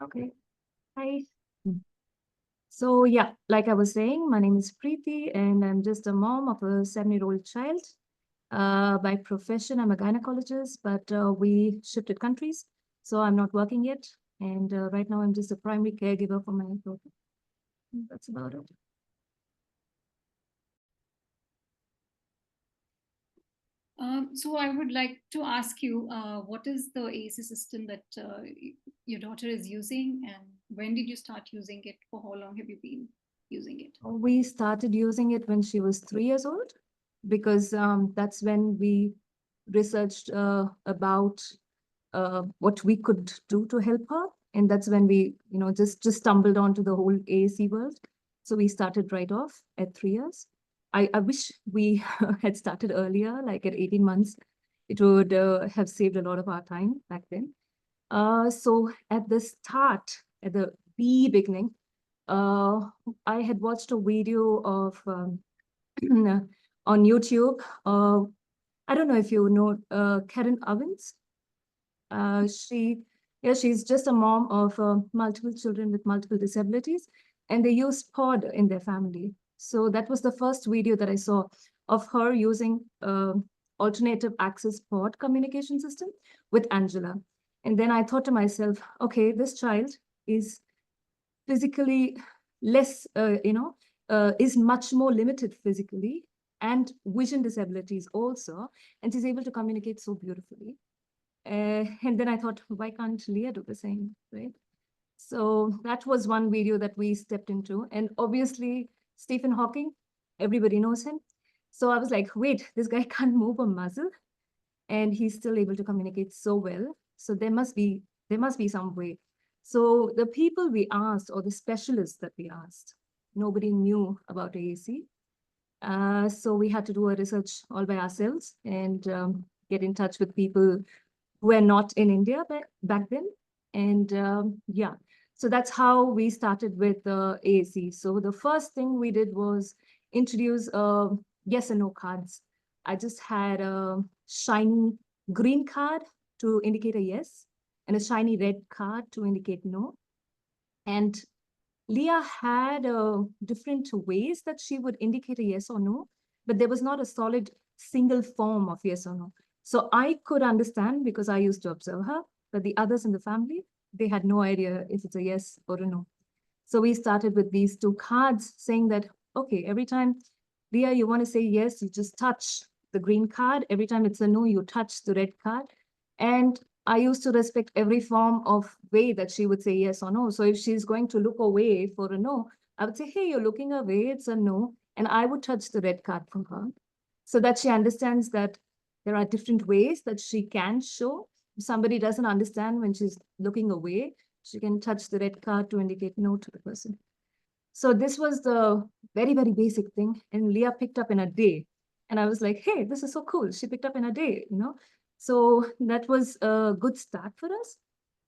Okay. Hi. Mm. So yeah, like I was saying, my name is Preeti, and I'm just a mom of a 7-year-old child. By profession, I'm a gynecologist, but we shifted countries, so I'm not working yet. And right now, I'm just a primary caregiver for my daughter. That's about it. So I would like to ask you, what is the AAC system that your daughter is using, and when did you start using it? For how long have you been using it? We started using it when she was 3 years old, because that's when we researched about what we could do to help her. And that's when we, just stumbled onto the whole AAC world. So we started right off at 3 years. I wish we had started earlier, like at 18 months. It would have saved a lot of our time back then. So at the start, at the beginning, uh, I had watched a video of on YouTube. I don't know if you know Karen Owens. She, yeah, she's just a mom of multiple children with multiple disabilities, and they use pod in their family. So that was the first video that I saw of her using alternative access pod communication system with Angela. And then I thought to myself, okay, this child is physically less, is much more limited physically and vision disabilities also, and she's able to communicate so beautifully. And then I thought, why can't Leah do the same, right? So that was one video that we stepped into. And obviously, Stephen Hawking, everybody knows him. So I was like, wait, this guy can't move a muscle and he's still able to communicate so well. So there must be some way. So the people we asked, or the specialists that we asked, nobody knew about AAC. So we had to do a research all by ourselves and get in touch with people who were not in India back then. And yeah, so that's how we started with AAC. So the first thing we did was introduce yes and no cards. I just had a shiny green card to indicate a yes, and a shiny red card to indicate no. And Leah had different ways that she would indicate a yes or no, but there was not a solid single form of yes or no. So I could understand because I used to observe her, but the others in the family, they had no idea if it's a yes or a no. So we started with these two cards saying that, okay, every time, Leah, you want to say yes, you just touch the green card. Every time it's a no, you touch the red card. And I used to respect every form of way that she would say yes or no. So if she's going to look away for a no, I would say, hey, you're looking away, it's a no. And I would touch the red card from her so that she understands that there are different ways that she can show. If somebody doesn't understand when she's looking away, she can touch the red card to indicate no to the person. So this was the very, very basic thing. And Leah picked up in a day. And I was like, hey, this is so cool. She picked up in a day. So that was a good start for us.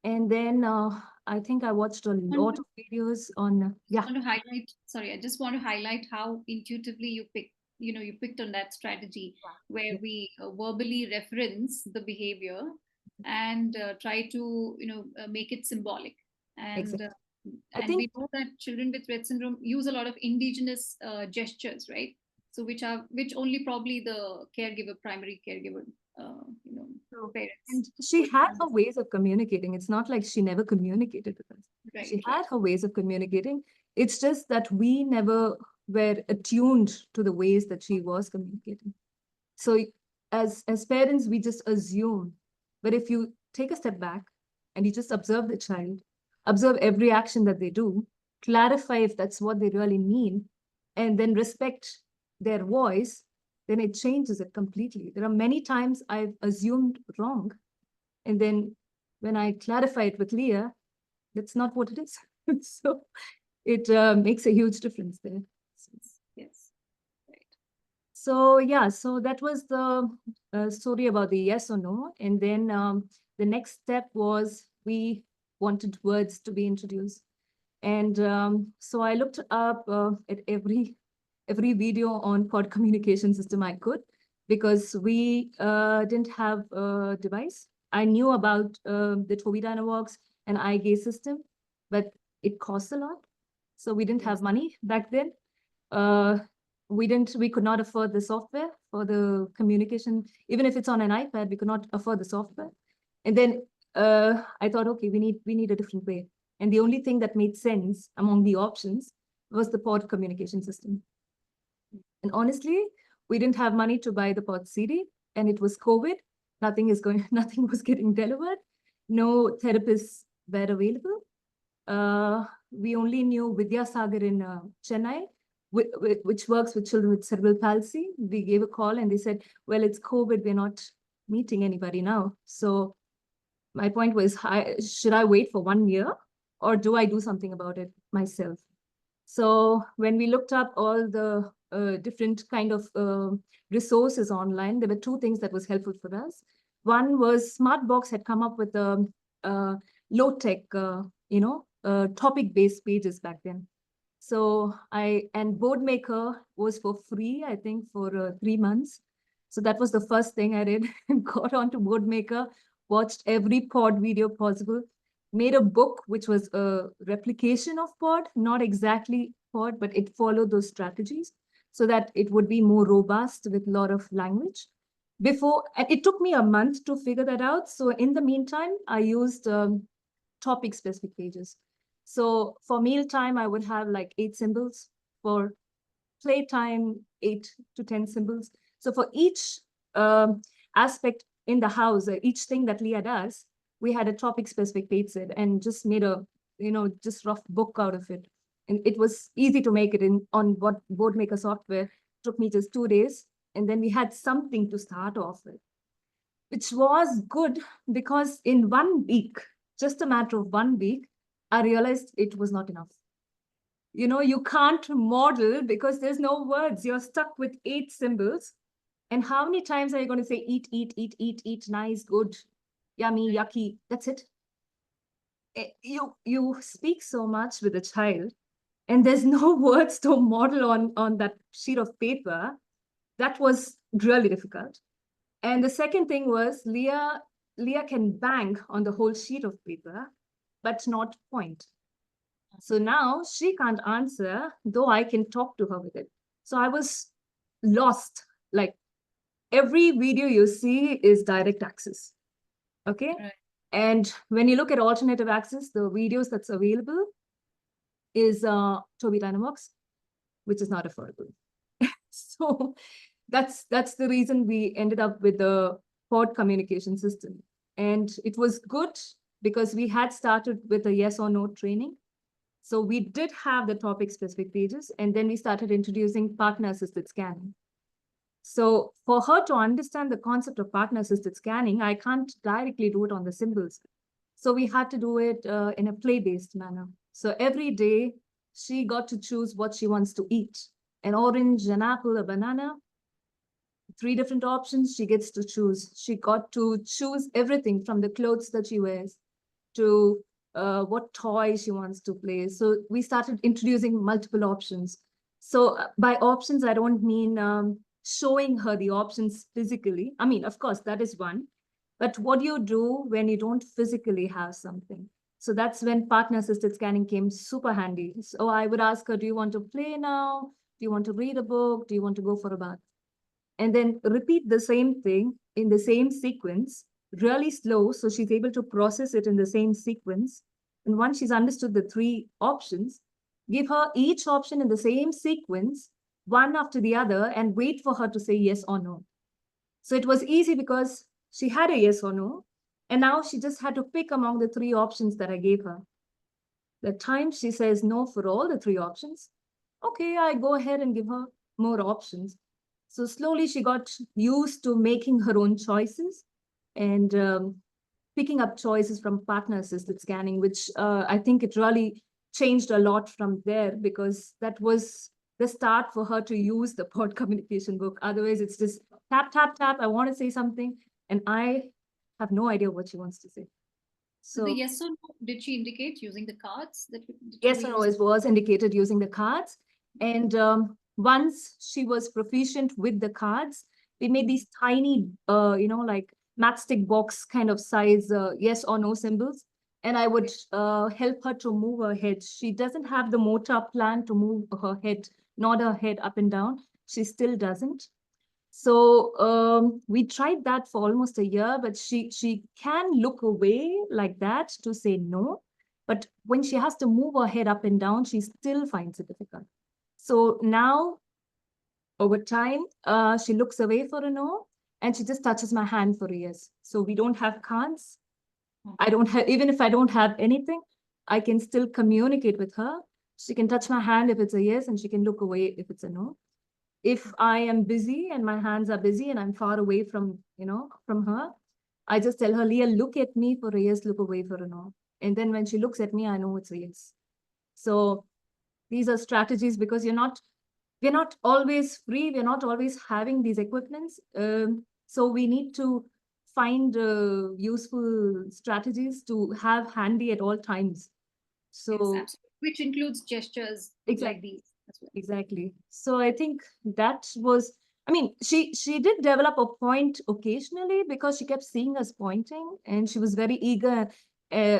And then I think I watched a lot of videos on, yeah. Want to highlight, sorry, I just want to highlight how intuitively you picked on that strategy where Yeah, we verbally reference the behavior and try to make it symbolic. and uh, exactly. I and think, we know that children with Rett syndrome use a lot of indigenous gestures, right? So which only probably the primary caregiver, so, parents and she would had her understand. ways of communicating. It's not like she never communicated with us. Right, She right. had her ways of communicating. It's just that we never were attuned to the ways that she was communicating. So as parents, we just assume. But if you take a step back and you just observe the child, observe every action that they do, clarify if that's what they really mean, and then respect their voice, then it changes it completely. There are many times I've assumed wrong. And then when I clarify it with Leah, that's not what it is. So it makes a huge difference there. Yes, right. So yeah, so that was the story about the yes or no. And then the next step was we wanted words to be introduced. And so I looked up at every video on pod communication system I could, because we didn't have a device. I knew about the Tobii Dynavox and eye gaze system, but it costs a lot. So we didn't have money back then. Uh, we could not afford the software for the communication. Even if it's on an iPad, we could not afford the software. And then I thought, okay, we need a different way. And the only thing that made sense among the options was the pod communication system. And honestly, we didn't have money to buy the pod CD, and it was COVID. Nothing was getting delivered. No therapists were available. We only knew Vidyasagar in Chennai, which works with children with cerebral palsy. We gave a call and they said, well, it's COVID. We're not meeting anybody now. So my point was, should I wait for 1 year or do I do something about it myself? So when we looked up all the different kind of resources online, there were two things that was helpful for us. One was Smartbox had come up with low-tech, topic-based pages back then. So BoardMaker was for free, I think, for 3 months. So that was the first thing I did. Got onto BoardMaker, watched every pod video possible, made a book which was a replication of pod, not exactly pod, but it followed those strategies so that it would be more robust with a lot of language. And it took me a month to figure that out. So in the meantime, I used topic specific pages. So for mealtime, I would have like 8 symbols. For playtime, 8 to 10 symbols. So for each aspect in the house, each thing that Leah does, we had a topic specific page set and just made a, just rough book out of it. And it was easy to make it on what BoardMaker software. It took me just 2 days. And then we had something to start off with, which was good because in 1 week, just a matter of 1 week, I realized it was not enough. You can't model because there's no words. You're stuck with 8 symbols. And how many times are you going to say eat, eat, eat, eat, eat, nice, good, yummy, yucky? That's it. You speak so much with a child, and there's no words to model on that sheet of paper. That was really difficult. And the second thing was Leah can bang on the whole sheet of paper, but not point. So now she can't answer, though I can talk to her with it. So I was lost. Like every video you see is direct access. Okay. Right. And when you look at alternative access, the videos that's available is Tobii Dynavox, which is not affordable. So that's the reason we ended up with the pod communication system. And it was good because we had started with a yes or no training. So we did have the topic specific pages, and then we started introducing partner assisted scanning. So for her to understand the concept of partner assisted scanning, I can't directly do it on the symbols. So we had to do it in a play-based manner. So every day she got to choose what she wants to eat: an orange, an apple, a banana. 3 different options she gets to choose. She got to choose everything from the clothes that she wears to what toy she wants to play. So we started introducing multiple options. So by options, I don't mean showing her the options physically. I mean, of course, that is one. But what do you do when you don't physically have something? So that's when partner assisted scanning came super handy. So I would ask her, do you want to play now? Do you want to read a book? Do you want to go for a bath? And then repeat the same thing in the same sequence, really slow, so she's able to process it in the same sequence. And once she's understood the 3 options, give her each option in the same sequence, one after the other, and wait for her to say yes or no. So it was easy because she had a yes or no, and now she just had to pick among the 3 options that I gave her. The time she says no for all the 3 options, okay, I go ahead and give her more options. So slowly she got used to making her own choices and picking up choices from partner assisted scanning, which I think it really changed a lot from there, because that was the start for her to use the pod communication book. Otherwise, it's just tap, tap, tap. I want to say something, and I have no idea what she wants to say. So the So yes or no, did she indicate using the cards that yes or no was indicated using the cards. And once she was proficient with the cards, we made these tiny, like matchstick box kind of size yes or no symbols. and I would help her to move her head. She doesn't have the motor plan to move her head, nod her head up and down. She still doesn't. So we tried that for almost a year, but she can look away like that to say no. But when she has to move her head up and down, she still finds it difficult. So now, over time, she looks away for a no, and she just touches my hand for a yes. So we don't have cards. I don't have, even if I don't have anything, I can still communicate with her. She can touch my hand if it's a yes, and she can look away if it's a no. If I am busy and my hands are busy and I'm far away from, from her, I just tell her, Leah, look at me for a yes, look away for a no. And then when she looks at me, I know it's a yes. So these are strategies, because we're not always free. We're not always having these equipments. So we need to find useful strategies to have handy at all times. Yes, So absolutely. Which includes gestures like exactly. these as well. Exactly. So I think that was, I mean, she did develop a point occasionally because she kept seeing us pointing, and she was very eager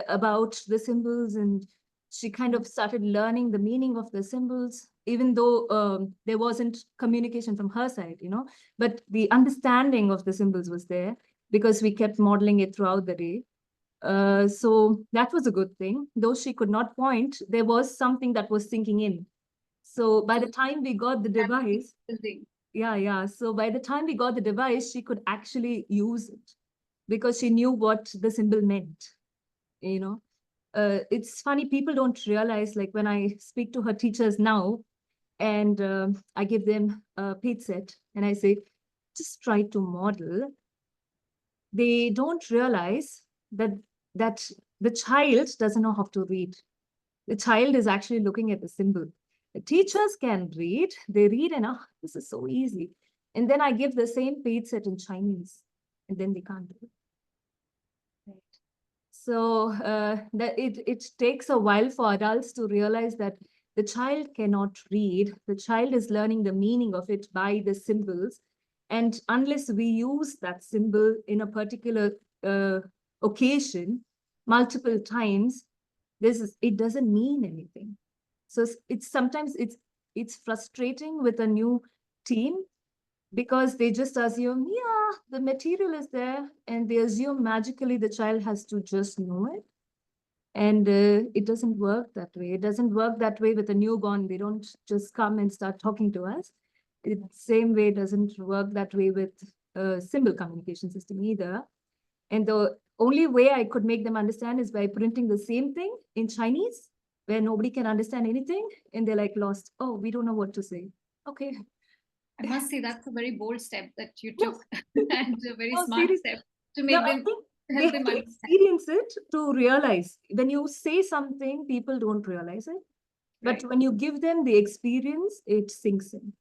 about the symbols, and she kind of started learning the meaning of the symbols, even though there wasn't communication from her side, but the understanding of the symbols was there because we kept modeling it throughout the day. So that was a good thing. Though she could not point, there was something that was sinking in. So by the So time we got the habit device, building. yeah. So by the time we got the device, she could actually use it because she knew what the symbol meant, you know. It's funny, people don't realize, like when I speak to her teachers now, and I give them a page set and I say, just try to model. They don't realize that the child doesn't know how to read. The child is actually looking at the symbol. The teachers can read, they read and, oh, this is so easy. And then I give the same page set in Chinese, and then they can't do it. Right. So that it takes a while for adults to realize that the child cannot read. The child is learning the meaning of it by the symbols. And unless we use that symbol in a particular occasion multiple times, it doesn't mean anything. So it's sometimes it's frustrating with a new team because they just assume, yeah, the material is there, and they assume magically the child has to just know it. And it doesn't work that way. It doesn't work that way with a newborn. They don't just come and start talking to us. The same way it doesn't work that way with a symbol communication system either. And the only way I could make them understand is by printing the same thing in Chinese, where nobody can understand anything, and they're like lost. Oh, we don't know what to say. Okay. I must say that's a very bold step that you No, took and a very no, smart seriously. step to No, make I them think they help have them to understand. experience it to realize. When you say something, people don't realize it. But Right. when you give them the experience, it sinks in.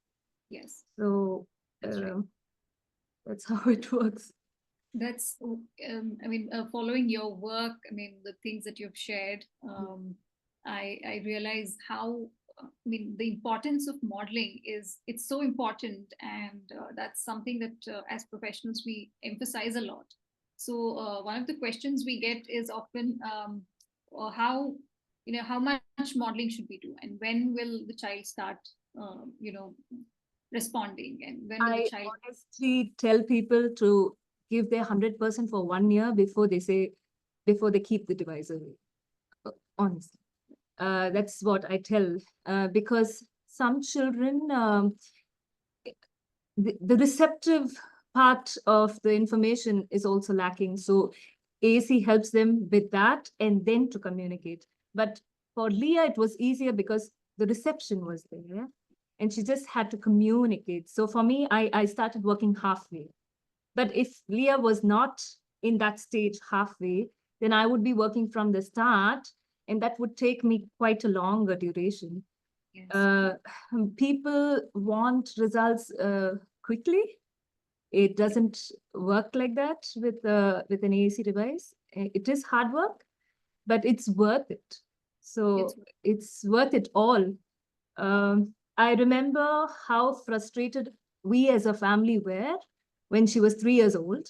Yes, So that's right. that's how it works. That's, I mean, following your work, I mean, the things that you've shared, I realize how, I mean, the importance of modeling is, it's so important. And that's something that as professionals, we emphasize a lot. So one of the questions we get is often how, how much modeling should we do? And when will the child start, responding? And when will the I child honestly tell people to give their 100% for 1 year before they keep the device away. Honestly, that's what I tell. Because some children, the receptive part of the information is also lacking. So AAC helps them with that and then to communicate. But for Leah, it was easier because the reception was there and she just had to communicate. So for me, I started working halfway. But if Leah was not in that stage halfway, then I would be working from the start, and that would take me quite a longer duration. yes. Uh, People want results quickly. It doesn't work like that with an AAC device. It is hard work, but it's worth it. It's So it's worth it all. I remember how frustrated we as a family were when she was 3 years old.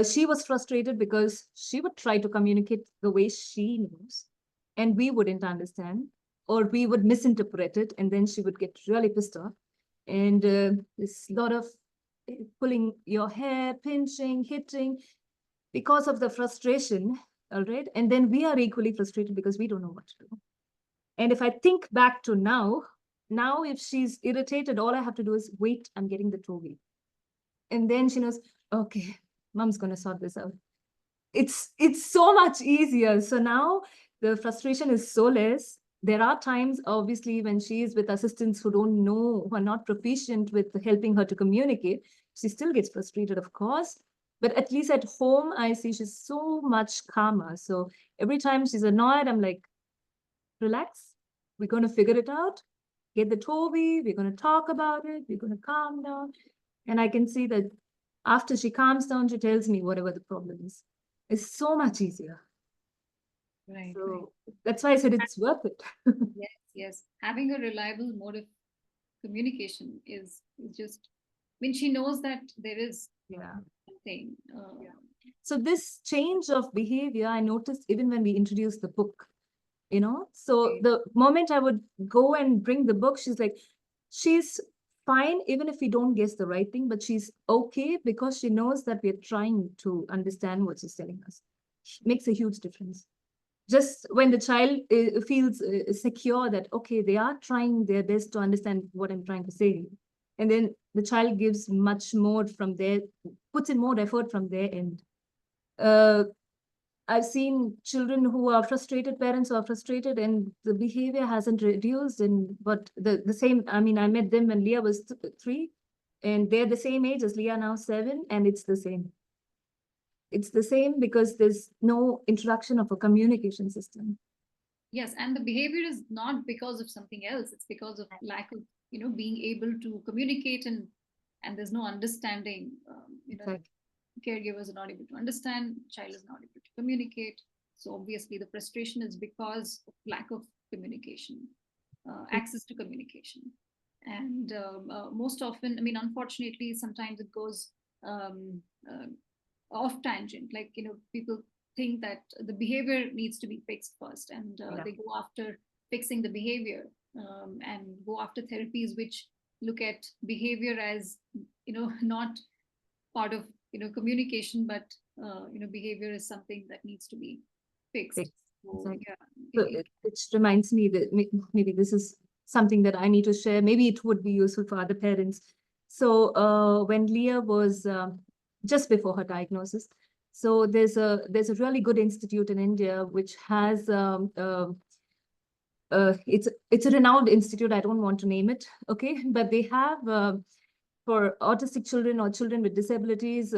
She was frustrated because she would try to communicate the way she knows, and we wouldn't understand, or we would misinterpret it, and then she would get really pissed off. And this lot of pulling your hair, pinching, hitting, because of the frustration, all right? And then we are equally frustrated because we don't know what to do. And if I think back to now if she's irritated, all I have to do is wait, I'm getting the Toby. And then she knows, okay, mom's gonna sort this out. It's so much easier. So now the frustration is so less. There are times, obviously, when she is with assistants who don't know, who are not proficient with helping her to communicate, she still gets frustrated, of course. But at least at home, I see she's so much calmer. So every time she's annoyed, I'm like, relax. We're going to figure it out. Get the Toby. We're going to talk about it. We're going to calm down. And I can see that after she calms down, she tells me whatever the problem is. It's so much easier. Right, right. So that's why I said it's worth it. Yes, yes. Having a reliable mode of communication is just, I mean, she knows that there is Yeah. something. So this change of behavior, I noticed even when we introduced the book, you know. So Okay. the moment I would go and bring the book, she's like, she's fine, even if we don't guess the right thing, but she's okay because she knows that we're trying to understand what she's telling us. Makes a huge difference. Just when the child feels secure that, okay, they are trying their best to understand what I'm trying to say. And then the child gives much more from their, puts in more effort from their end. Uh, I've seen children who are frustrated, parents who are frustrated, and the behavior hasn't reduced. And but the same, I mean, I met them when Leah was 3, and they're the same age as Leah now 7, and it's the same. It's the same because there's no introduction of a communication system. Yes, and the behavior is not because of something else. It's because of lack of, being able to communicate, and there's no understanding. Exactly. Caregivers are not able to understand, child is not able to communicate. So obviously the frustration is because of lack of communication, access to communication. And most often, I mean, unfortunately, sometimes it goes um, off tangent. Like, people think that the behavior needs to be fixed first, and Yeah. they go after fixing the behavior, and go after therapies which look at behavior as, not part of, communication, but behavior is something that needs to be fixed. So Exactly. yeah, So it, it reminds me that maybe this is something that I need to share. Maybe it would be useful for other parents. So when Leah was just before her diagnosis, so there's a really good institute in India which has it's a renowned institute. I don't want to name it, okay, but they have for autistic children or children with disabilities,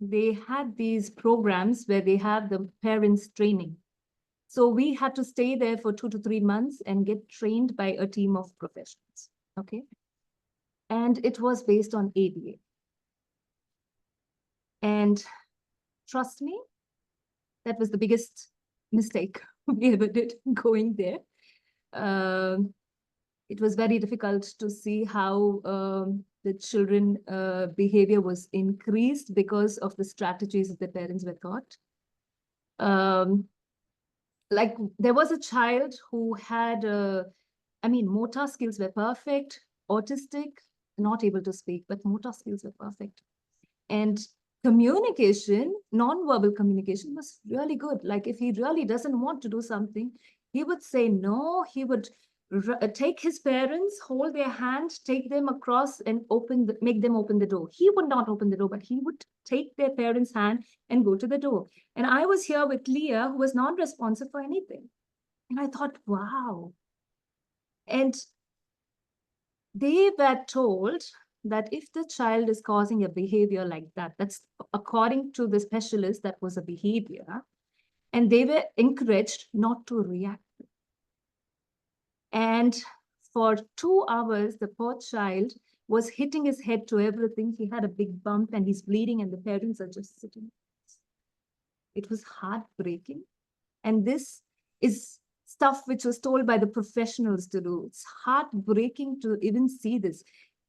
they had these programs where they have the parents training. So we had to stay there for 2 to 3 months and get trained by a team of professionals. Okay. And it was based on ABA. And trust me, that was the biggest mistake we ever did going there. Um, it was very difficult to see how the children behavior was increased because of the strategies that the parents were taught. Like there was a child who had I mean, motor skills were perfect, autistic, not able to speak, but motor skills were perfect. And communication, non-verbal communication was really good. Like if he really doesn't want to do something, he would say no. He would take his parents, hold their hand, take them across and make them open the door. He would not open the door, but he would take their parents' hand and go to the door. And I was here with Leah, who was not responsive for anything. And I thought, wow. And they were told that if the child is causing a behavior like that, that's according to the specialist, that was a behavior, and they were encouraged not to react. And for 2 hours, the poor child was hitting his head to everything. He had a big bump and he's bleeding, and the parents are just sitting. It was heartbreaking. And this is stuff which was told by the professionals to do. It's heartbreaking to even see this.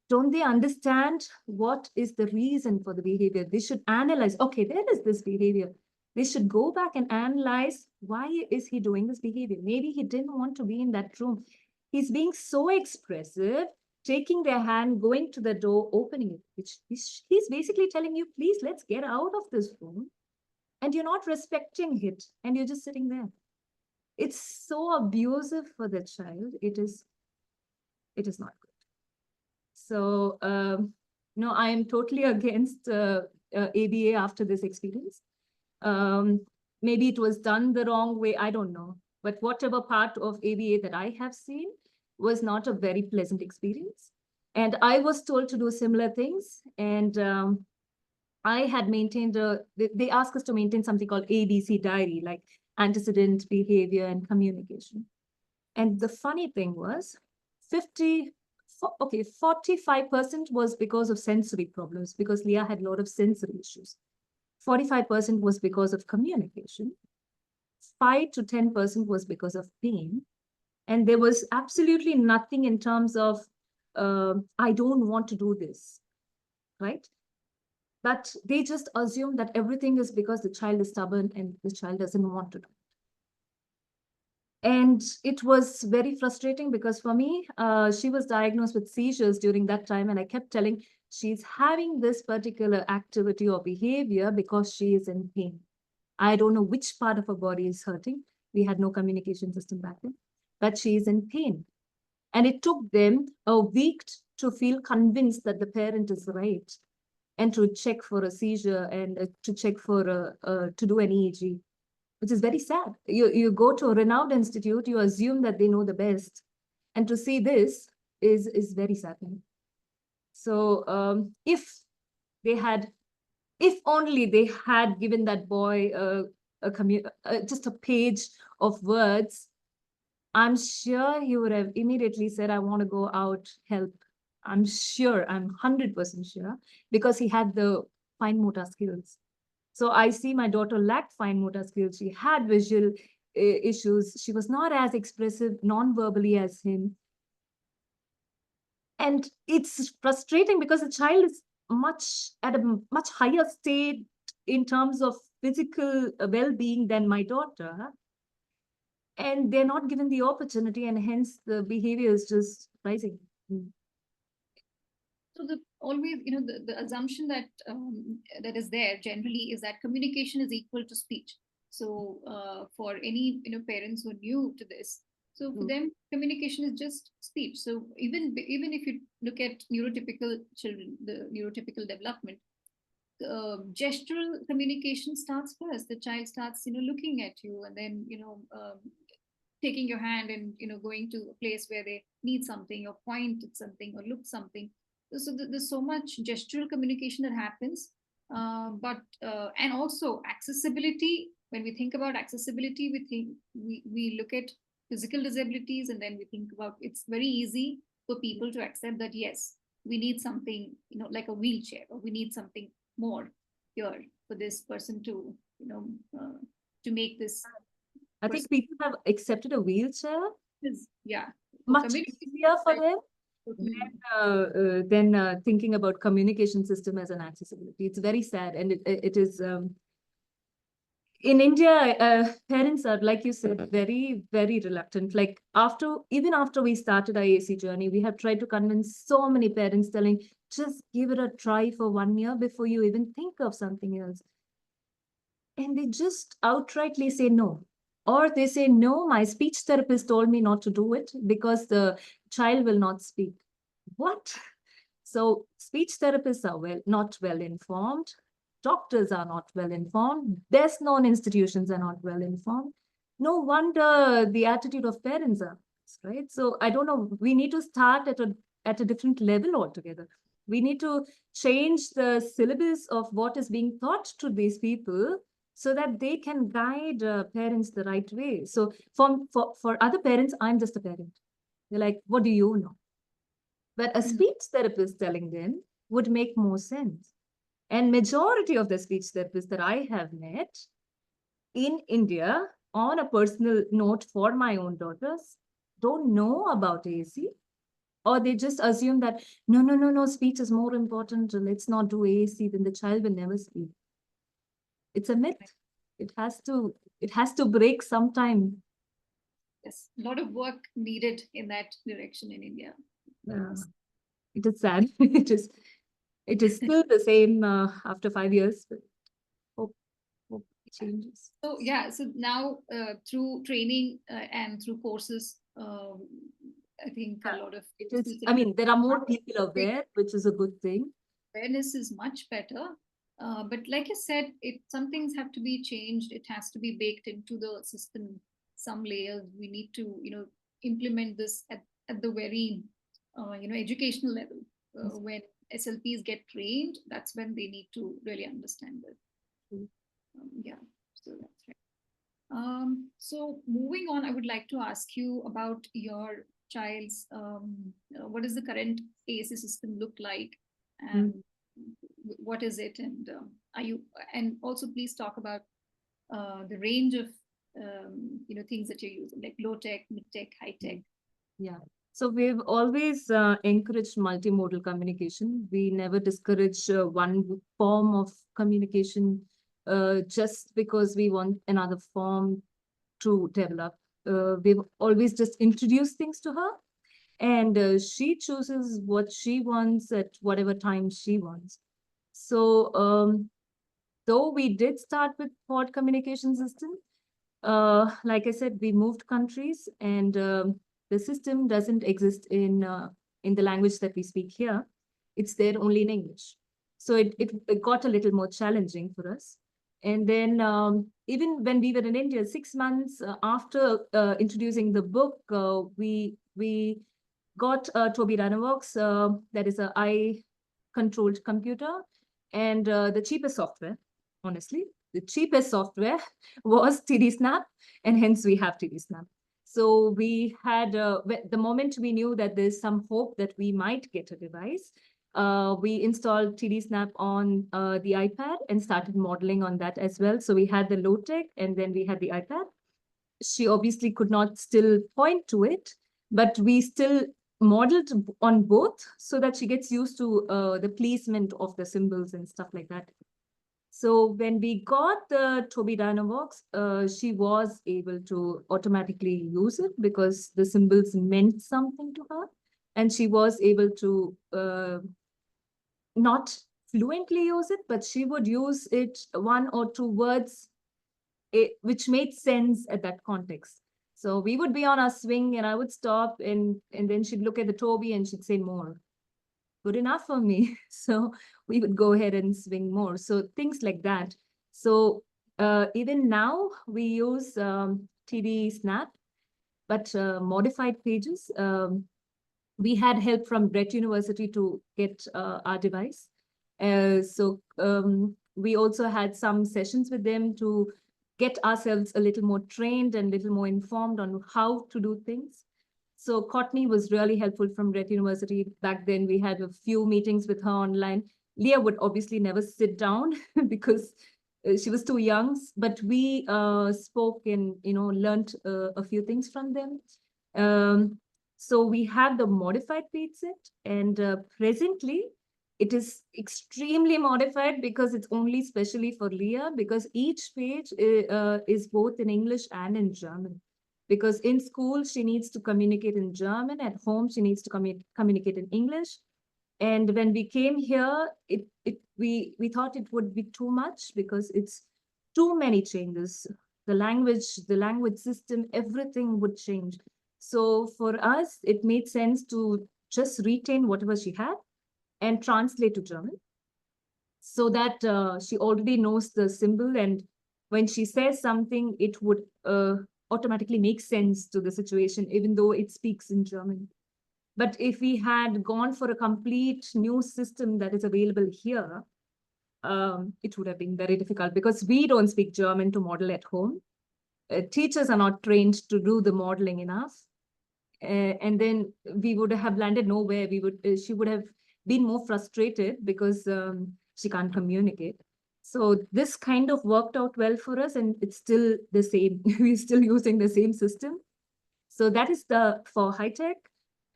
Don't they understand what is the reason for the behavior? They should analyze, okay, there is this behavior. They should go back and analyze, why is he doing this behavior? Maybe he didn't want to be in that room. He's being so expressive, taking their hand, going to the door, opening it, which he's basically telling you, please, let's get out of this room. And you're not respecting it, and you're just sitting there. It's so abusive for the child. It is not good. So, no, I am totally against ABA after this experience. Maybe it was done the wrong way, I don't know. But whatever part of ABA that I have seen was not a very pleasant experience. And I was told to do similar things. And I had maintained they asked us to maintain something called ABC diary, like antecedent, behavior, and communication. And the funny thing was, 45% was because of sensory problems, because Leah had a lot of sensory issues. 45% was because of communication. 5 to 10% was because of pain. And there was absolutely nothing in terms of, I don't want to do this, right? But they just assume that everything is because the child is stubborn and the child doesn't want to do. And it was very frustrating because for me, she was diagnosed with seizures during that time. And I kept telling, she's having this particular activity or behavior because she is in pain. I don't know which part of her body is hurting. We had no communication system back then, but she is in pain. And it took them a week to feel convinced that the parent is right and to check for a seizure and to check for to do an EEG, which is very sad. You go to a renowned institute, you assume that they know the best, and to see this is very saddening. So if only they had given that boy just a page of words, I'm sure he would have immediately said, I want to go out, help. I'm sure, I'm 100% sure, because he had the fine motor skills. So I see my daughter lacked fine motor skills. She had visual issues. She was not as expressive non-verbally as him. And it's frustrating because the child is at a much higher state in terms of physical well-being than my daughter. And they're not given the opportunity, and hence the behavior is just rising. So the always, the assumption that that is there generally is that communication is equal to speech. So for any parents who are new to this, so for them communication is just speech. So even if you look at neurotypical children, the neurotypical development, gestural communication starts first. The child starts looking at you, and then taking your hand and going to a place where they need something, or point at something, or look something. So there's so much gestural communication that happens, but and also accessibility. When we think about accessibility, we look at physical disabilities, and then we think about, it's very easy for people to accept that yes, we need something like a wheelchair, or we need something more here for this person to to make this. I think people have accepted a wheelchair Yeah, much easier for them than thinking about communication system as an accessibility. It's very sad, and it is in India. Parents are, like you said, very, very reluctant. Like even after we started our AAC journey, we have tried to convince so many parents, telling, just give it a try for 1 year before you even think of something else. And they just outrightly say no. Or they say, no, my speech therapist told me not to do it because the child will not speak. What? So speech therapists are not well informed. Doctors are not well informed. Best known institutions are not well informed. No wonder the attitude of parents are, right? So I don't know. We need to start at a different level altogether. We need to change the syllabus of what is being taught to these people, so that they can guide parents the right way. So for other parents, I'm just a parent. They're like, what do you know? But a speech therapist telling them would make more sense. And majority of the speech therapists that I have met in India, on a personal note for my own daughters, don't know about AAC, or they just assume that no, speech is more important. Let's not do AAC, then the child will never speak. It's a myth. It has to break sometime. Yes, a lot of work needed in that direction in India. Yeah. It is sad. It is still the same after 5 years, but hope it changes. So yeah, so now through training and through courses, I think a lot of It is, I mean, there are more people aware, which is a good thing. awareness is much better. But like I said, some things have to be changed. It has to be baked into the system. Some layers we need to, implement this at the very, educational level. When SLPs get trained, that's when they need to really understand it. Yeah, so that's right. So moving on, I would like to ask you about your child's, what does the current AAC system look like, and what is it, and are you, and also please talk about the range of, things that you're using, like low tech, mid tech, high tech. Yeah. So we've always encouraged multimodal communication. We never discourage one form of communication just because we want another form to develop. We've always just introduced things to her, and she chooses what she wants at whatever time she wants. So though we did start with pod communication system, like I said, we moved countries, and the system doesn't exist in the language that we speak here. It's there only in English. So it got a little more challenging for us. And then even when we were in India, 6 months after introducing the book, we got Toby Dynavox, that is a eye controlled computer, and the cheapest software, honestly. The cheapest software was TD Snap, and hence we have TD Snap. So we had, the moment we knew that there's some hope that we might get a device, we installed TD Snap on the iPad and started modeling on that as well. So we had the low tech, and then we had the iPad. She obviously could not still point to it, but we still modeled on both so that she gets used to the placement of the symbols and stuff like that. So when we got the Toby Dynavox, she was able to automatically use it because the symbols meant something to her. And she was able to not fluently use it, but she would use it one or two words which made sense at that context. So we would be on our swing and I would stop, and then she'd look at the Toby and she'd say more. Good enough for me. So we would go ahead and swing more. So things like that. So even now we use TD Snap, but modified pages. We had help from Rett University to get our device. So we also had some sessions with them to get ourselves a little more trained and a little more informed on how to do things. So Courtney was really helpful from Rett University. Back then, we had a few meetings with her online. Leah would obviously never sit down because she was too young, but we spoke and learned a few things from them. So we have the modified page set, and presently it is extremely modified because it's only specially for Leah, because each page is both in English and in German. Because in school, she needs to communicate in German. At home, she needs to communicate in English. And when we came here, we thought it would be too much because it's too many changes. The language system, everything would change. So for us, it made sense to just retain whatever she had and translate to German, so that she already knows the symbol, and when she says something, it would automatically make sense to the situation, even though it speaks in German. But if we had gone for a complete new system that is available here, it would have been very difficult because we don't speak German to model at home. Teachers are not trained to do the modeling enough. And then we would have landed nowhere. She would have been more frustrated because she can't communicate. So this kind of worked out well for us, and it's still the same. We're still using the same system. So that is for high tech.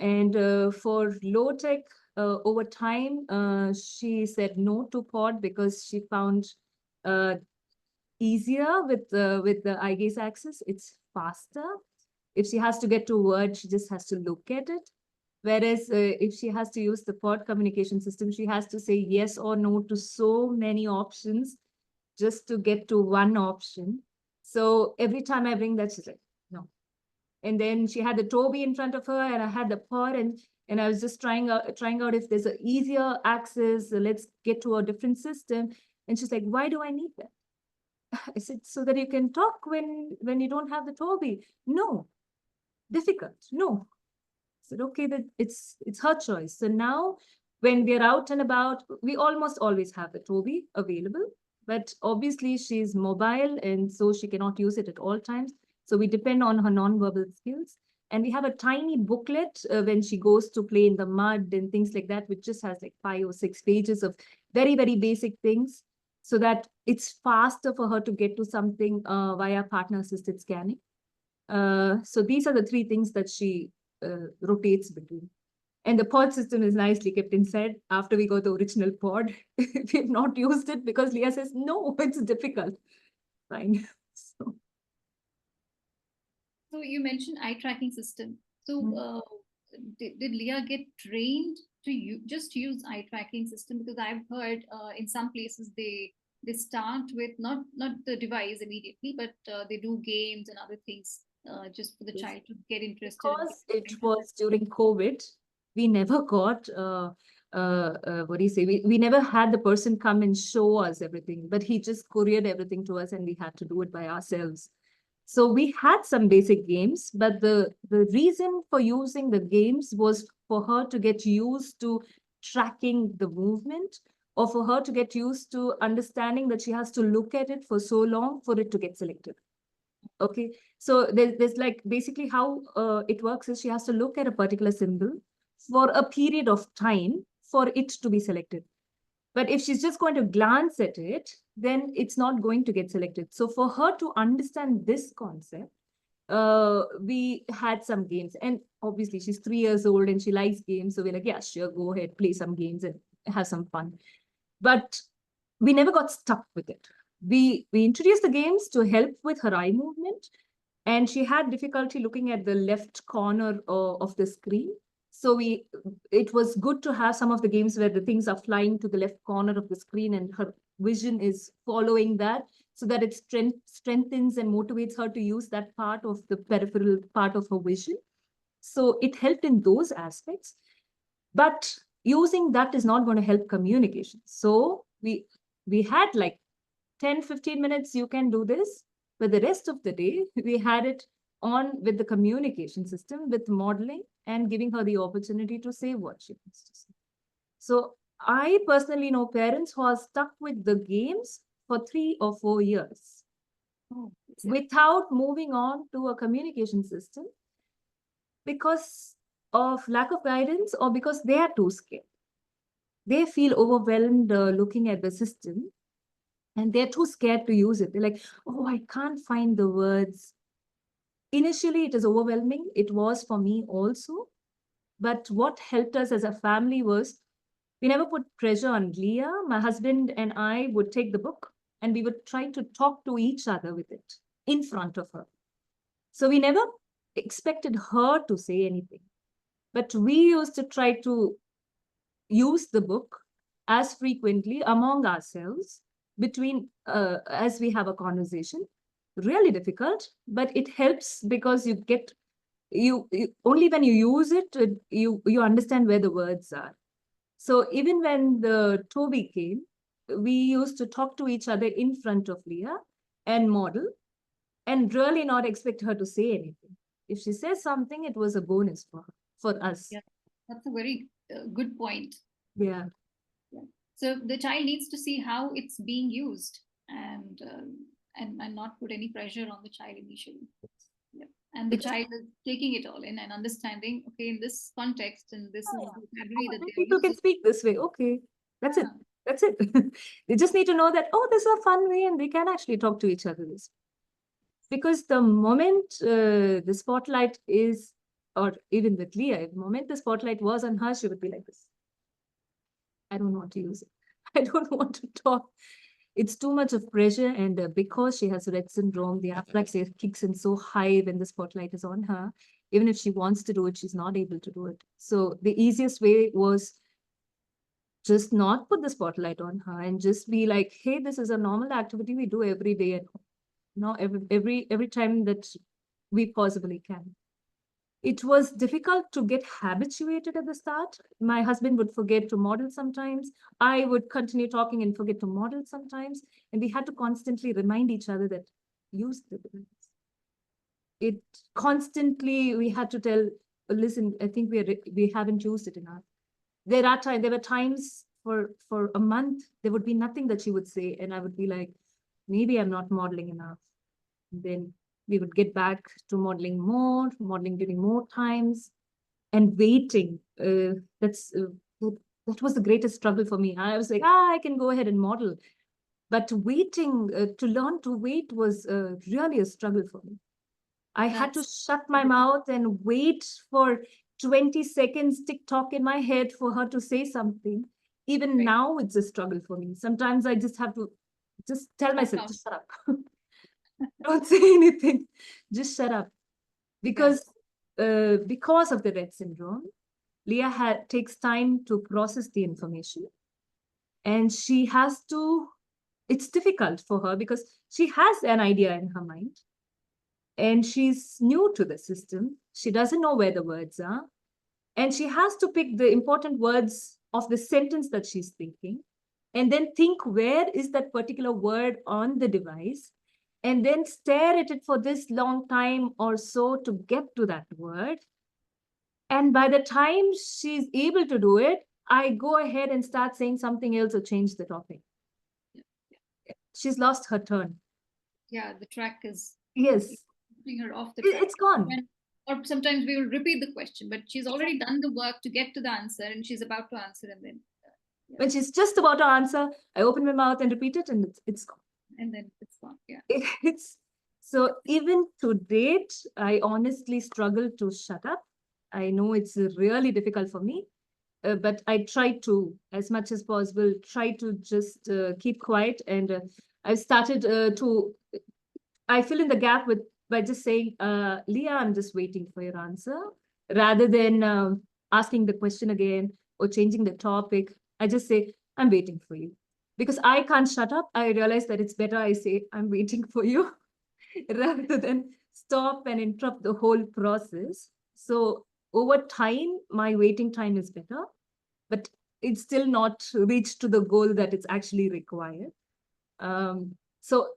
And for low tech, over time, she said no to pod because she found uh, easier with the eye gaze access. It's faster. If she has to get to word, she just has to look at it. Whereas if she has to use the pod communication system, she has to say yes or no to so many options just to get to one option. So every time I bring that, she's like, no. And then she had the Toby in front of her, and I had the pod, and I was just trying out if there's an easier access. Let's get to a different system. And she's like, why do I need that? I said, so that you can talk when you don't have the Toby. No, difficult. No. I said, okay, that it's her choice. So now when we're out and about, we almost always have the Toby available. But obviously she's mobile and so she cannot use it at all times. So we depend on her nonverbal skills. And we have a tiny booklet when she goes to play in the mud and things like that, which just has like 5 or 6 pages of very, very basic things so that it's faster for her to get to something via partner assisted scanning. So these are the three things that she rotates between. And the pod system is nicely kept inside after we got the original pod. We've not used it because Leah says, no, it's difficult. Fine. So, So you mentioned eye tracking system. So did Leah get trained to just use eye tracking system? Because I've heard in some places they start with not the device immediately, but they do games and other things just for the yes. child to get interested in. Because it was during COVID, we never got what do you say? We never had the person come and show us everything, but he just couriered everything to us and we had to do it by ourselves. So we had some basic games, but the reason for using the games was for her to get used to tracking the movement, or for her to get used to understanding that she has to look at it for so long for it to get selected. Okay, so there's like basically how it works is she has to look at a particular symbol for a period of time for it to be selected. But if she's just going to glance at it, then it's not going to get selected. So for her to understand this concept, we had some games. And obviously she's 3 years old and she likes games. So we're like, yeah, sure, go ahead, play some games and have some fun. But we never got stuck with it. We introduced the games to help with her eye movement, and she had difficulty looking at the left corner of the screen. So it was good to have some of the games where the things are flying to the left corner of the screen and her vision is following that, so that it strengthens and motivates her to use that part of the peripheral part of her vision. So it helped in those aspects. But using that is not going to help communication. So we had like 10-15 minutes, you can do this, but the rest of the day we had it on with the communication system, with modeling and giving her the opportunity to say what she wants to say. So I personally know parents who are stuck with the games for 3 or 4 years without moving on to a communication system because of lack of guidance or because they are too scared. They feel overwhelmed looking at the system and they're too scared to use it. They're like, oh, I can't find the words. Initially, it is overwhelming. It was for me also. But what helped us as a family was we never put pressure on Leah. My husband and I would take the book and we would try to talk to each other with it in front of her. So we never expected her to say anything. But we used to try to use the book as frequently among ourselves between as we have a conversation. Really difficult, but it helps because you get you only when you use it you understand where the words are. So even when the Toby came, we used to talk to each other in front of Leah and model and really not expect her to say anything. If she says something, it was a bonus for her, for us. Yeah, that's a very good point. Yeah. Yeah. So the child needs to see how it's being used and not put any pressure on the child initially. Yeah. And the Because child is taking it all in and understanding, okay, in this context and this is the vocabulary that they're people can using. speak this way. Okay, that's it. Yeah. That's it. They just need to know that, oh, this is a fun way and they can actually talk to each other. Because the moment the spotlight is or even with Leah, the moment the spotlight was on her, she would be like this. I don't want to use it. I don't want to talk. It's too much of pressure. And because she has Rett syndrome, the apraxia kicks in so high when the spotlight is on her. Even if she wants to do it, she's not able to do it. So the easiest way was just not put the spotlight on her and just be like, hey, this is a normal activity we do every day at home. No, every time that we possibly can. It was difficult to get habituated at the start. My husband would forget to model sometimes. I would continue talking and forget to model sometimes. And we had to constantly remind each other that use the device. It constantly, we had to tell, listen, I think we haven't used it enough. There were times for a month, there would be nothing that she would say. And I would be like, maybe I'm not modeling enough. Then we would get back to modeling during more times, and waiting. That was the greatest struggle for me. I was like, I can go ahead and model, but waiting to learn to wait was really a struggle for me. I had to shut my mouth and wait for 20 seconds, tick tock in my head for her to say something. Even Right. now, it's a struggle for me. Sometimes I just have to just tell myself, just shut up. Don't say anything. Just shut up. Because of the Rett syndrome, Leah takes time to process the information. And she has to, it's difficult for her because she has an idea in her mind. And she's new to the system. She doesn't know where the words are. And she has to pick the important words of the sentence that she's thinking, and then think where is that particular word on the device, and then stare at it for this long time or so to get to that word. And by the time she's able to do it, I go ahead and start saying something else or change the topic. She's lost her turn. Yeah, the track is, Yes, putting her off the track. it's gone. Or sometimes we will repeat the question, but she's already done the work to get to the answer, and she's about to answer, and then When she's just about to answer, I open my mouth and repeat it, and it's gone. and then it's gone. Yeah. It's so even to date, I honestly struggle to shut up. I know it's really difficult for me, but I try to, as much as possible, try to just keep quiet. And I've started I fill in the gap with by just saying, Leah, I'm just waiting for your answer, rather than asking the question again or changing the topic. I just say, I'm waiting for you. Because I can't shut up, I realize that it's better I say, I'm waiting for you, rather than stop and interrupt the whole process. So over time, my waiting time is better, but it's still not reached to the goal that it's actually required. So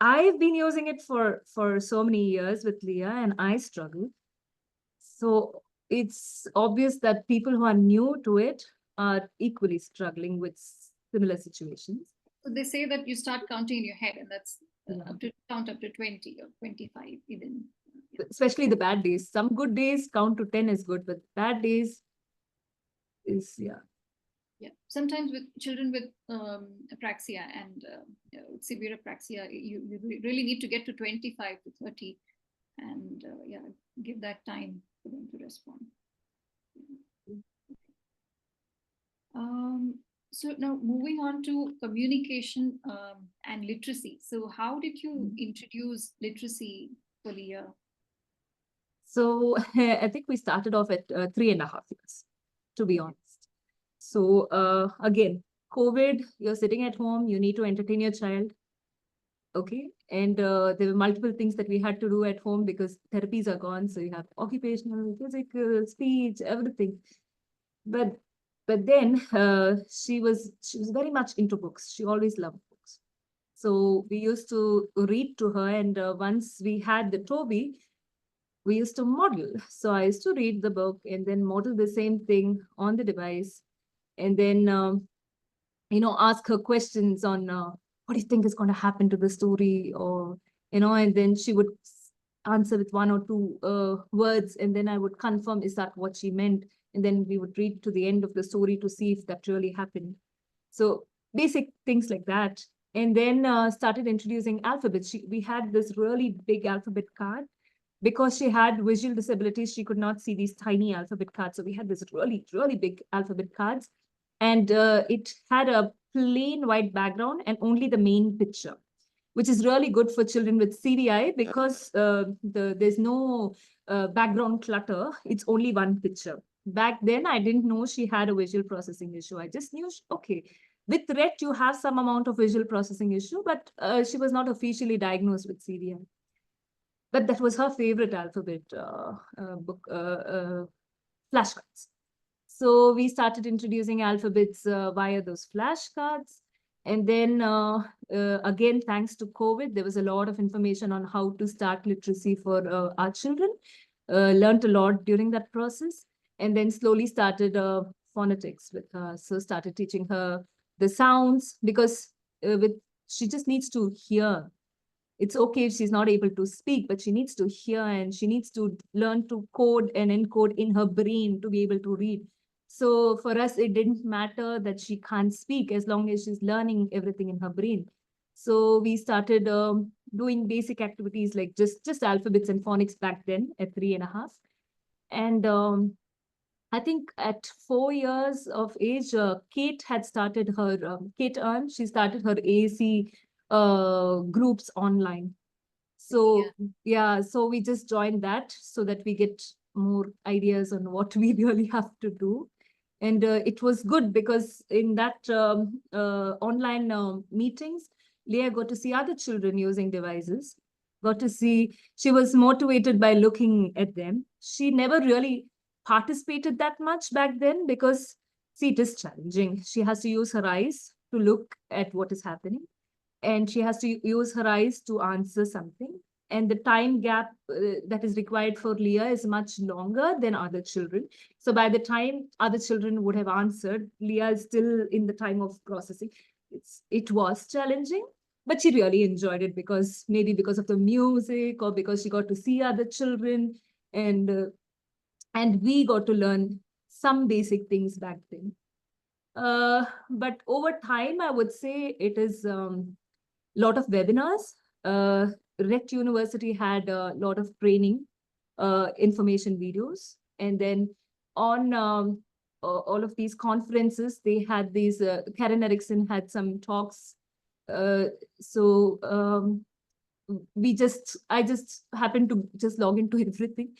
I've been using it for so many years with Leah, and I struggle. So it's obvious that people who are new to it are equally struggling with similar situations. So they say that you start counting in your head, and that's up to count up to 20 or 25 even. Especially the bad days. Some good days, count to 10 is good, but bad days is, yeah. Yeah. Sometimes with children with apraxia and severe apraxia, you really need to get to 25 to 30 and yeah, give that time for them to respond. So now moving on to communication and literacy. So how did you introduce literacy for Leah? So I think we started off at 3.5 years, to be honest. So again, COVID, you're sitting at home, you need to entertain your child. Okay. And there were multiple things that we had to do at home because therapies are gone. So you have occupational, physical, speech, everything. But then she was very much into books. She always loved books. So we used to read to her. And once we had the Toby, we used to model. So I used to read the book and then model the same thing on the device. And then ask her questions on what do you think is going to happen to the story, or and then she would answer with one or two words, and then I would confirm, is that what she meant? And then we would read to the end of the story to see if that really happened. So basic things like that. And then started introducing alphabets. We had this really big alphabet card, because she had visual disabilities, she could not see these tiny alphabet cards. So we had this really, really big alphabet cards, and it had a plain white background and only the main picture, which is really good for children with CVI because there's no background clutter. It's only one picture. Back then, I didn't know she had a visual processing issue. I just knew, okay, with Rett, you have some amount of visual processing issue, but she was not officially diagnosed with CVI. But that was her favorite alphabet book, flashcards. So we started introducing alphabets via those flashcards. And then again, thanks to COVID, there was a lot of information on how to start literacy for our children. Learned a lot during that process. And then slowly started phonetics with her. So started teaching her the sounds because with she just needs to hear. It's okay if she's not able to speak, but she needs to hear and she needs to learn to code and encode in her brain to be able to read. So for us, it didn't matter that she can't speak as long as she's learning everything in her brain. So we started doing basic activities like just alphabets and phonics back then at 3.5. And I think at 4 years of age, Kate had started her, Kate Earn, she started her AAC groups online. So yeah, so we just joined that so that we get more ideas on what we really have to do. And it was good because in that online meetings, Leah got to see other children using devices, got to see, she was motivated by looking at them. She never really participated that much back then because, see, it is challenging. She has to use her eyes to look at what is happening, and she has to use her eyes to answer something. And the time gap that is required for Leah is much longer than other children. So by the time other children would have answered, Leah is still in the time of processing. It was challenging, but she really enjoyed it because maybe because of the music or because she got to see other children, and and we got to learn some basic things back then. But over time, I would say it is lot of webinars. Rett University had a lot of training, information videos. And then on all of these conferences, they had these, Karen Erickson had some talks. Uh, so I just happened to just log into everything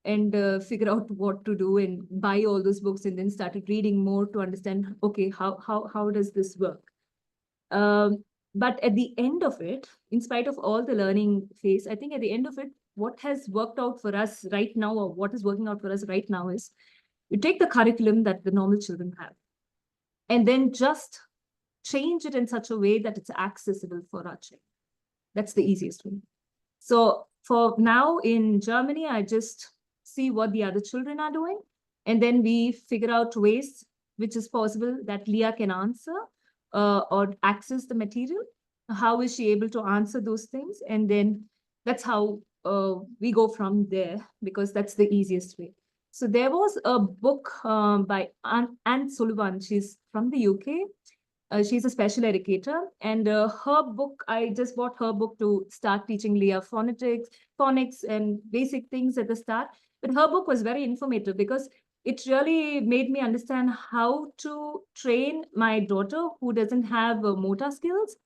and figure out what to do and buy all those books, and then started reading more to understand, okay, how does this work? But at the end of it, in spite of all the learning phase, I think at the end of it, what has worked out for us right now, or what is working out for us right now, is you take the curriculum that the normal children have and then just change it in such a way that it's accessible for our children. That's the easiest way. So for now in Germany, I just see what the other children are doing, and then we figure out ways which is possible that Leah can answer or access the material. How is she able to answer those things? And then that's how we go from there, because that's the easiest way. So there was a book by Anne Sullivan. She's from the UK. She's a special educator, and her book, I just bought her book to start teaching Leah phonics and basic things at the start. But her book was very informative because it really made me understand how to train my daughter who doesn't have motor skills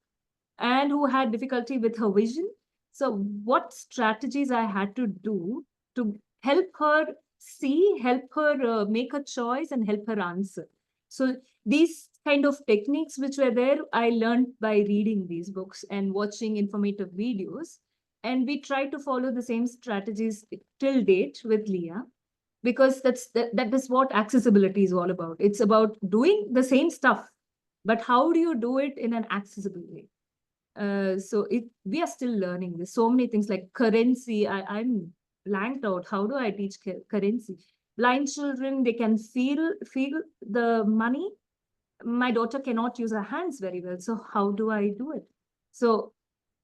and who had difficulty with her vision. So what strategies I had to do to help her see, help her make a choice, and help her answer. So these kind of techniques which were there, I learned by reading these books and watching informative videos. And we try to follow the same strategies till date with Leah, because that is what accessibility is all about. It's about doing the same stuff, but how do you do it in an accessible way? So we are still learning. There's so many things like currency. I'm blanked out. How do I teach currency? Blind children, they can feel the money. My daughter cannot use her hands very well. So how do I do it? So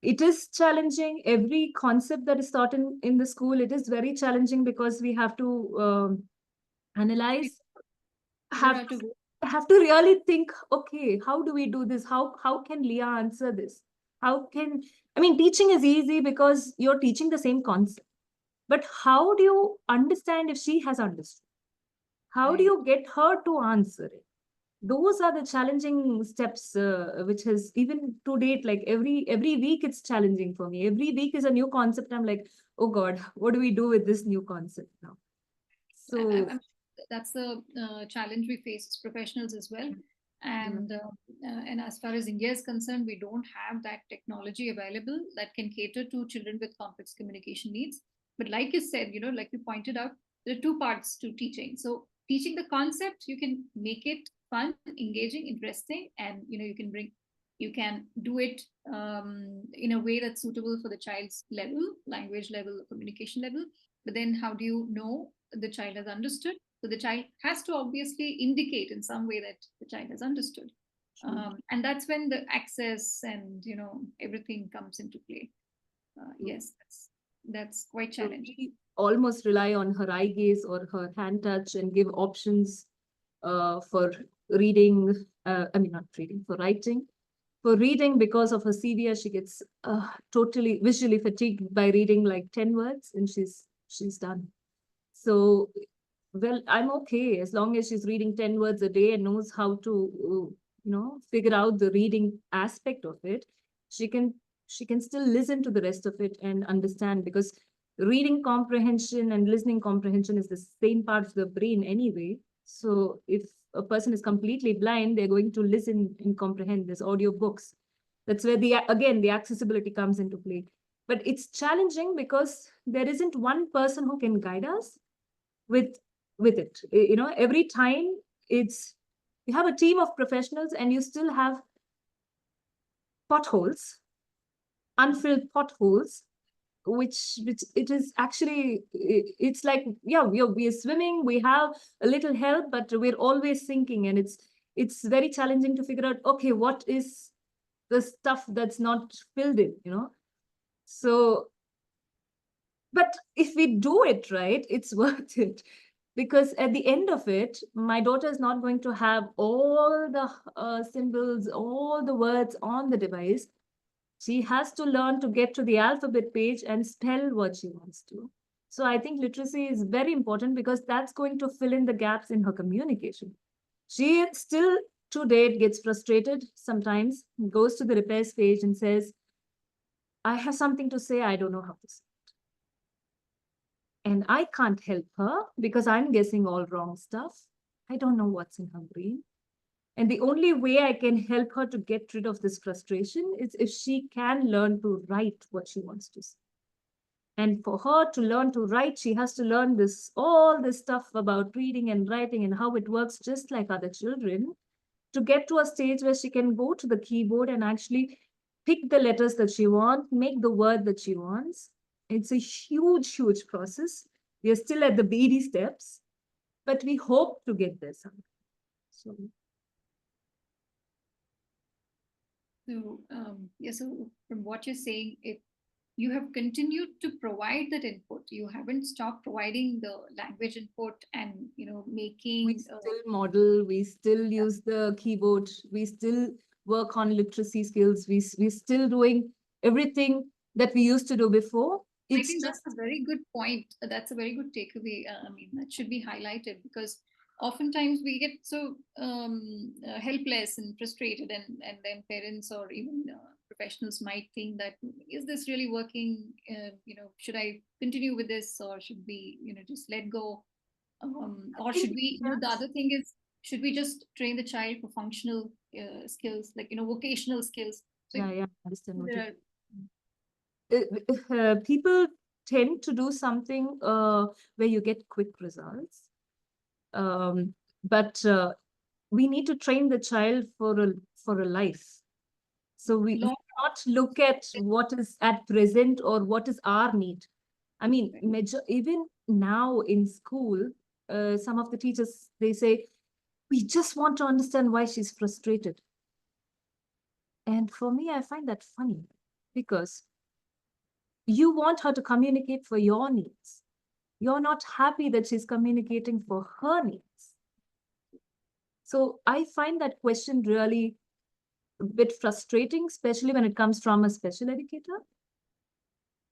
it is challenging. Every concept that is taught in the school, it is very challenging because we have to analyze, have have to really think, okay, how do we do this? How can Leah answer this? How can, I mean, teaching is easy because you're teaching the same concept. But how do you understand if she has understood? How do Right. you get her to answer it? Those are the challenging steps, which has even to date, like every week it's challenging for me. Every week is a new concept. I'm like, oh God, what do we do with this new concept now? So I'm sure that's the challenge we face as professionals as well. yeah, And as far as India is concerned, we don't have that technology available that can cater to children with complex communication needs. But like you said, like you pointed out, there are two parts to teaching. So teaching the concept, you can make it fun, engaging, interesting, and you can do it in a way that's suitable for the child's level, language level, communication level. But then how do you know the child has understood? So the child has to obviously indicate in some way that the child has understood. true. And that's when the access and everything comes into play. Yes, that's quite So challenging. we almost rely on her eye gaze or her hand touch and give options for reading. I mean, not reading, for writing. For reading, because of her CVS, she gets totally visually fatigued by reading like 10 words, and she's done. So, well, I'm okay as long as she's reading 10 words a day and knows how to, figure out the reading aspect of it. She can she can still listen to the rest of it and understand, because reading comprehension and listening comprehension is the same part of the brain anyway. So if a person is completely blind, they're going to listen and comprehend. There's audio books. That's where the accessibility comes into play. But it's challenging because there isn't one person who can guide us with with it. Every time it's you have a team of professionals and you still have potholes, unfilled potholes, which it is actually, it's like, yeah, we are swimming, we have a little help, but we're always sinking, and it's very challenging to figure out, okay, what is the stuff that's not filled in. So, but if we do it right, it's worth it, because at the end of it, my daughter is not going to have all the symbols, all the words on the device. She has to learn to get to the alphabet page and spell what she wants to. So I think literacy is very important, because that's going to fill in the gaps in her communication. She still to date gets frustrated sometimes, goes to the repairs page and says, I have something to say, I don't know how to say. And I can't help her because I'm guessing all wrong stuff. I don't know what's in her brain. And the only way I can help her to get rid of this frustration is if she can learn to write what she wants to say. And for her to learn to write, she has to learn all this stuff about reading and writing and how it works, just like other children, to get to a stage where she can go to the keyboard and actually pick the letters that she wants, make the word that she wants. It's a huge, huge process. We are still at the baby steps, but we hope to get there someday. So So yeah, so from what you're saying, if you have continued to provide that input, you haven't stopped providing the language input and we making still model, we still yeah, use the keyboard, we still work on literacy skills, we're still doing everything that we used to do before. I It's think that's a just, very good point. That's a very good takeaway. I mean, that should be highlighted because oftentimes we get so helpless and frustrated, and then parents or even professionals might think that is this really working? Should I continue with this, or should we, just let go? I Or think should we? The yes. other thing is, should we just train the child for functional skills, like vocational skills? So Yeah, yeah, I understand what there you are people tend to do something where you get quick results. But we need to train the child for a life. So we long. not look at what is at present or what is our need. I mean, even now in school, some of the teachers, they say, we just want to understand why she's frustrated. And for me, I find that funny, because you want her to communicate for your needs. You're not happy that she's communicating for her needs. So I find that question really a bit frustrating, especially when it comes from a special educator.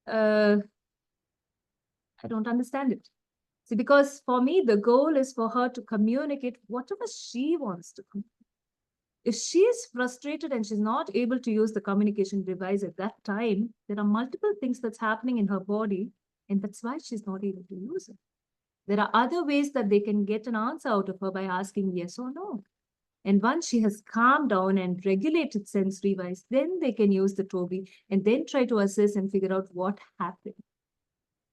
Uh, I don't understand it. See, because for me, the goal is for her to communicate whatever she wants to communicate. If she is frustrated and she's not able to use the communication device at that time, there are multiple things that's happening in her body, and that's why she's not able to use it. There are other ways that they can get an answer out of her by asking yes or no. And once she has calmed down and regulated sensory wise, then they can use the Toby and then try to assess and figure out what happened.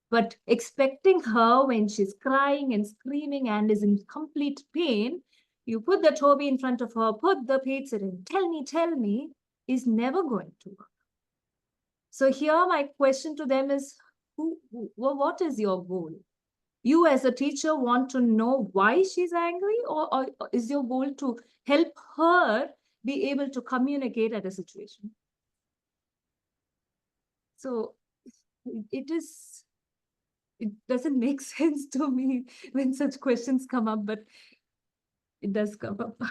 But expecting her when she's crying and screaming and is in complete pain, you put the Toby in front of her, put the pizza in, tell me, is never going to work. So here my question to them is, what is your goal? You as a teacher want to know why she's angry, or is your goal to help her be able to communicate at a situation? So it doesn't make sense to me when such questions come up, but it does come up.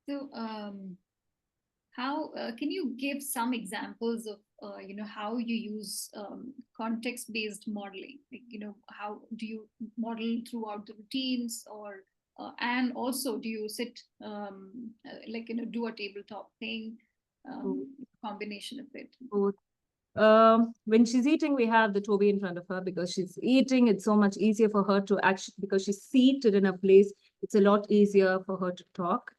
So, how can you give some examples of how you use context-based modeling? Like, how do you model throughout the routines, or and also do you sit like do a tabletop thing, combination of it? Both. When she's eating, we have the Toby in front of her because she's eating. It's so much easier for her to actually, because she's seated in a place, it's a lot easier for her to talk.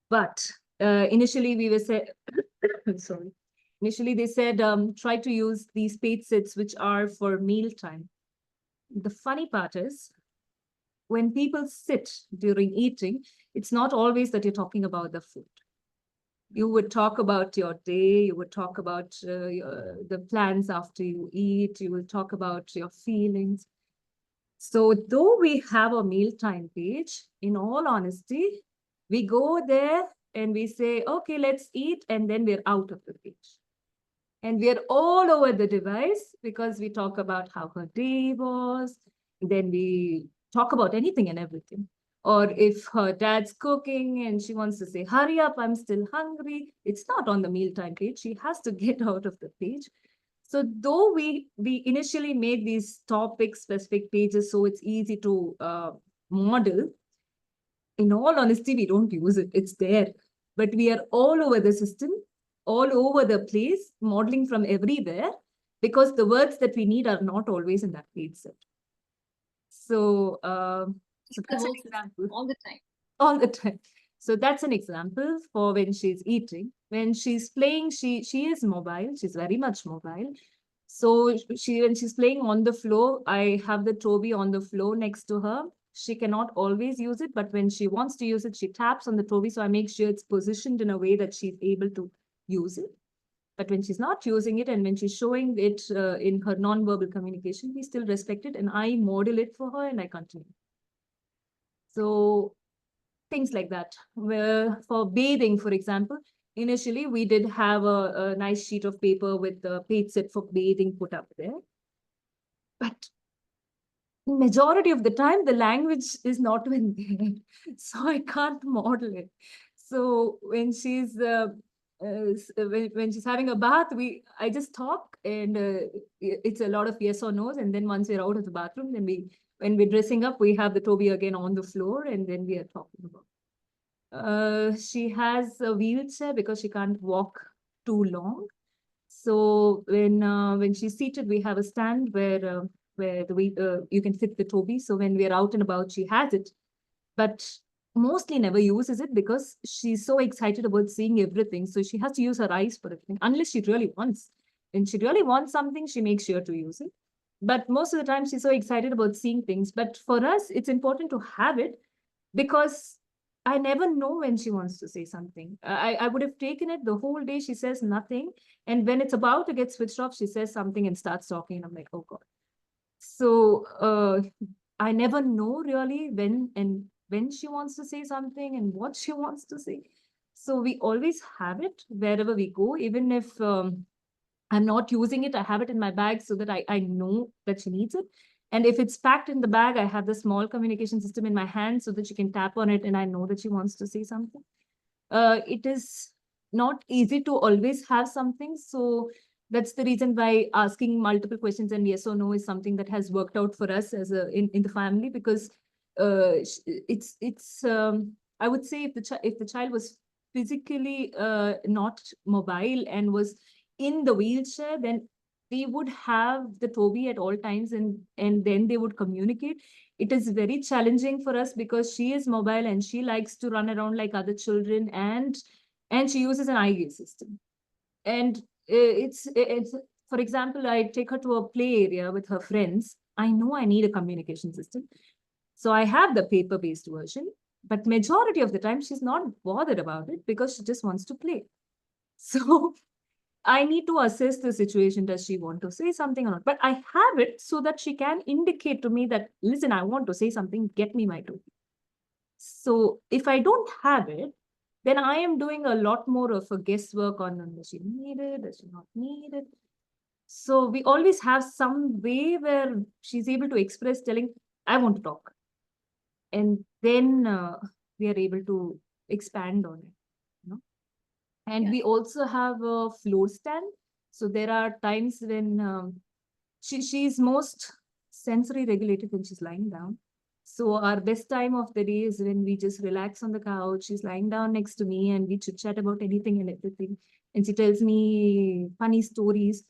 But initially we were said, sorry, initially they said, try to use these paid sits, which are for mealtime. The funny part is, when people sit during eating, it's not always that you're talking about the food. You would talk about your day, you would talk about the plans after you eat, you will talk about your feelings. So though we have a mealtime page, in all honesty, we go there and we say, okay, let's eat, and then we're out of the page. And we're all over the device because we talk about how her day was, then we talk about anything and everything. Or if her dad's cooking and she wants to say, hurry up, I'm still hungry, it's not on the mealtime page. She has to get out of the page. So though we initially made these topic specific pages so it's easy to model, in all honesty, we don't use it. It's there. But we are all over the system, all over the place, modeling from everywhere, because the words that we need are not always in that page set. So, so that's an example. All the time. All the time. So that's an example for when she's eating. When she's playing, she is mobile. She's very much mobile. So when she's playing on the floor, I have the Toby on the floor next to her. She cannot always use it, but when she wants to use it, she taps on the Toby. So I make sure it's positioned in a way that she's able to use it. But when she's not using it and when she's showing it in her non-verbal communication, we still respect it and I model it for her and I continue. So things like that. Where for bathing, for example, initially we did have a nice sheet of paper with the page set for bathing put up there. But majority of the time, the language is not even there. So I can't model it. So when she's when she's having a bath, I just talk and it's a lot of yes or no's. And then once we're out of the bathroom, then when we're dressing up, we have the Toby again on the floor and then we are talking about. She has a wheelchair because she can't walk too long. So when she's seated, we have a stand where you can fit the Toby. So when we're out and about, she has it, but mostly never uses it because she's so excited about seeing everything. So she has to use her eyes for everything, unless she really wants. When she really wants something, she makes sure to use it. But most of the time, she's so excited about seeing things. But for us, it's important to have it because I never know when she wants to say something. I would have taken it the whole day. She says nothing. And when it's about to get switched off, she says something and starts talking. And I'm like, oh God. So I never know really when she wants to say something and what she wants to say. So we always have it wherever we go, even if I'm not using it, I have it in my bag so that I know that she needs it. And if it's packed in the bag, I have the small communication system in my hand so that she can tap on it and I know that she wants to say something. It is not easy to always have something. So that's the reason why asking multiple questions and yes or no is something that has worked out for us as a in the family, because it's I would say if the child was physically not mobile and was in the wheelchair, then they would have the Toby at all times, and then they would communicate. It is very challenging for us because she is mobile and she likes to run around like other children, and she uses an eye gaze system. And it's for example, I take her to a play area with her friends. I know I need a communication system, so I have the paper based version, but majority of the time she's not bothered about it because she just wants to play. So I need to assess the situation. Does she want to say something or not? But I have it so that she can indicate to me that, listen, I want to say something, get me my tool. So if I don't have it, then I am doing a lot more of a guesswork on, does she need it, does she not need it? So we always have some way where she's able to express telling, I want to talk. And then we are able to expand on it. You know? And Yeah. we also have a floor stand. So there are times when she's most sensory regulated when she's lying down. So our best time of the day is when we just relax on the couch. She's lying down next to me and we chit chat about anything and everything. And she tells me funny stories.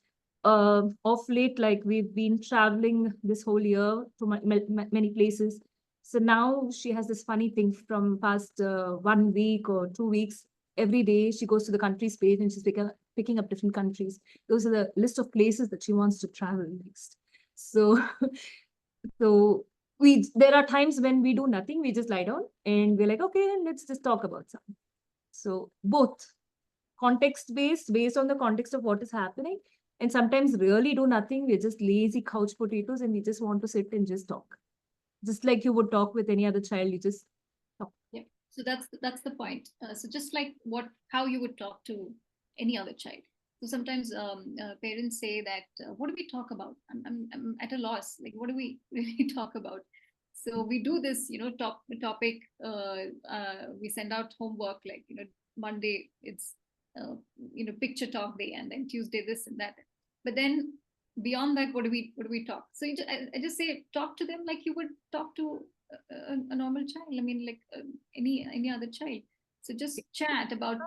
Of late, like we've been traveling this whole year to many places. So now she has this funny thing from past 1 week or 2 weeks. Every day she goes to the countries page and she's picking up different countries. Those are the list of places that she wants to travel next. So, so we there are times when we do nothing, we just lie down and we're like, okay, let's just talk about something. So both context based on the context of what is happening, and sometimes really do nothing. We're just lazy couch potatoes and we just want to sit and just talk. Just like you would talk with any other child, you just talk. Yeah. So that's the point. So just like what how you would talk to any other child. So sometimes parents say that what do we talk about? I'm at a loss. Like what do we really talk about? So we do this, topic. We send out homework like Monday it's picture talk day, and then Tuesday this and that. But then beyond that, what do we talk? So I just say talk to them like you would talk to a normal child. I mean, like any other child. So just chat about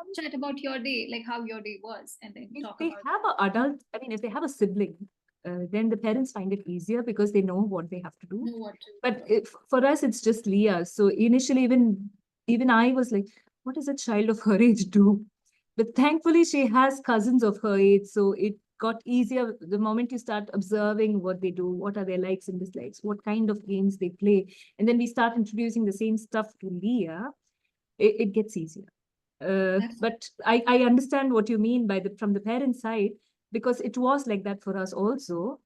your day, like how your day was, and then If talk they about have a adult, I mean, if they have a sibling, then the parents find it easier because they know what they have to do. know what to. But if, for us, it's just Leah. So initially, even I was like, what does a child of her age do? But thankfully, she has cousins of her age, so it got easier the moment you start observing what they do, what are their likes and dislikes, what kind of games they play, and then we start introducing the same stuff to Leah. It gets easier. That's But I understand what you mean by the from the parent side, because it was like that for us also,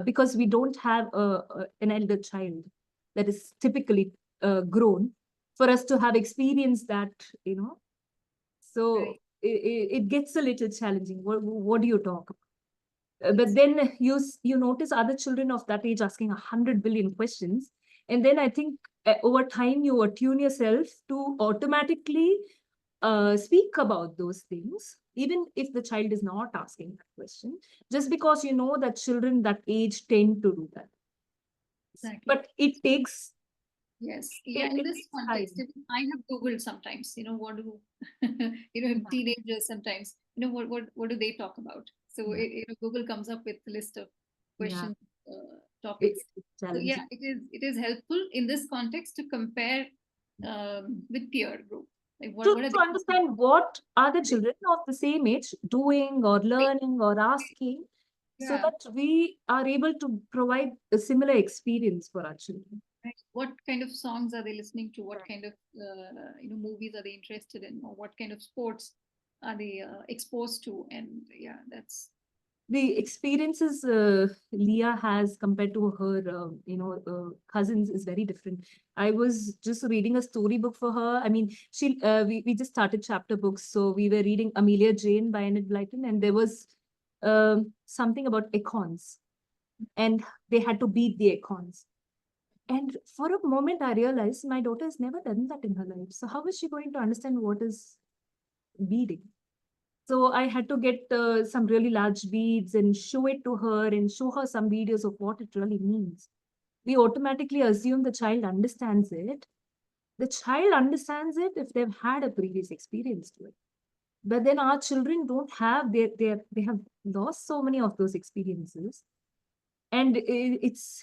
because we don't have an elder child that is typically grown for us to have experienced that, you know. So right. it gets a little challenging. What do you talk about? But Yes. then you notice other children of that age asking 100 billion questions, and then I think over time you attune yourself to automatically speak about those things, even if the child is not asking that question, just because you know that children that age tend to do that. Exactly. But it takes Yes. Yeah. In it this takes context, time. even I have Googled sometimes, what do, Yeah, teenagers sometimes, what do they talk about? So, yeah, Google comes up with a list of yeah. questions, topics. It's So, yeah, challenging. it is helpful in this context to compare with peer group. Like, To, what are to they talking understand what are the about? children of the same age doing or learning or asking, so Yeah. that we are able to provide a similar experience for our children. Right. What kind of songs are they listening to? What kind of movies are they interested in, or what kind of sports are they exposed to? And yeah, that's The experiences Leah has compared to her, cousins is very different. I was just reading a storybook for her. I mean, we just started chapter books, so we were reading Amelia Jane by Enid Blyton, and there was something about acorns, and they had to beat the acorns. And for a moment, I realized my daughter has never done that in her life. So how is she going to understand what is beating? So I had to get some really large beads and show it to her and show her some videos of what it really means. We automatically assume the child understands it. The child understands it if they've had a previous experience to it. But then our children don't have, they have lost so many of those experiences. And it's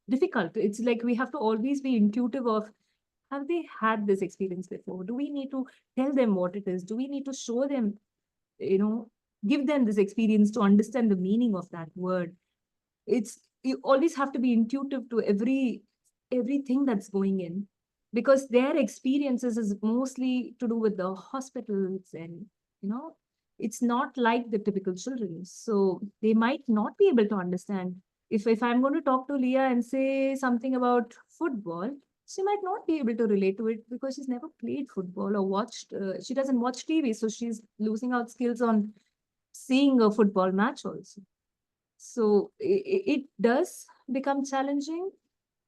difficult. It's like we have to always be intuitive of, have they had this experience before? Do we need to tell them what it is? Do we need to show them, you know, give them this experience to understand the meaning of that word? It's, you always have to be intuitive to everything that's going in, because their experiences is mostly to do with the hospitals, and you know, it's not like the typical children, so they might not be able to understand. If I'm going to talk to Leah and say something about football, she might not be able to relate to it because she's never played football or watched, she doesn't watch TV, so she's losing out skills on seeing a football match also. So it does become challenging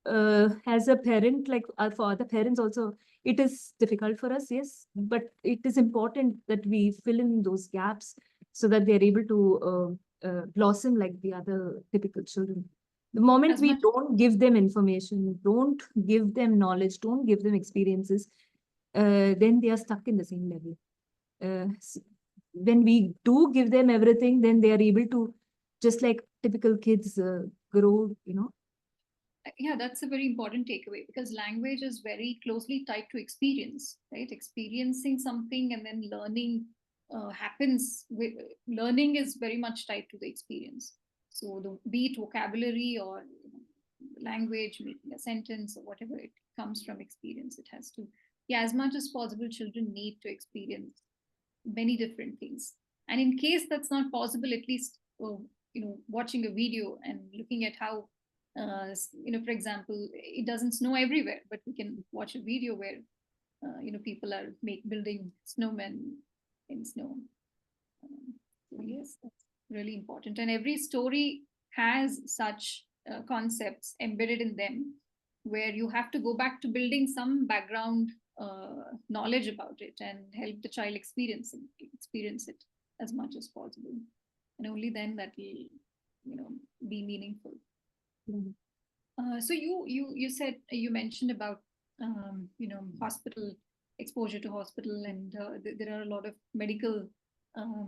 as a parent, like for other parents also. It is difficult for us, yes, but it is important that we fill in those gaps so that they're able to blossom like the other typical children. The moment As we much. don't give them information, don't give them knowledge, don't give them experiences, then they are stuck in the same level. When we do give them everything, then they are able to, just like typical kids, grow, you know. Yeah, that's a very important takeaway, because language is very closely tied to experience, right? Experiencing something and then learning happens with learning is very much tied to the experience. So the be it vocabulary or language, making a sentence or whatever, it comes from experience. It has to, yeah, as much as possible, children need to experience many different things. And in case that's not possible, at least watching a video and looking at how for example, it doesn't snow everywhere, but we can watch a video where people are building snowmen in snow. So yes, that's really important. And every story has such concepts embedded in them, where you have to go back to building some background knowledge about it and help the child experience it as much as possible. And only then that will, be meaningful. Mhm. So you said, you mentioned about hospital exposure to hospital, and there are a lot of medical uh,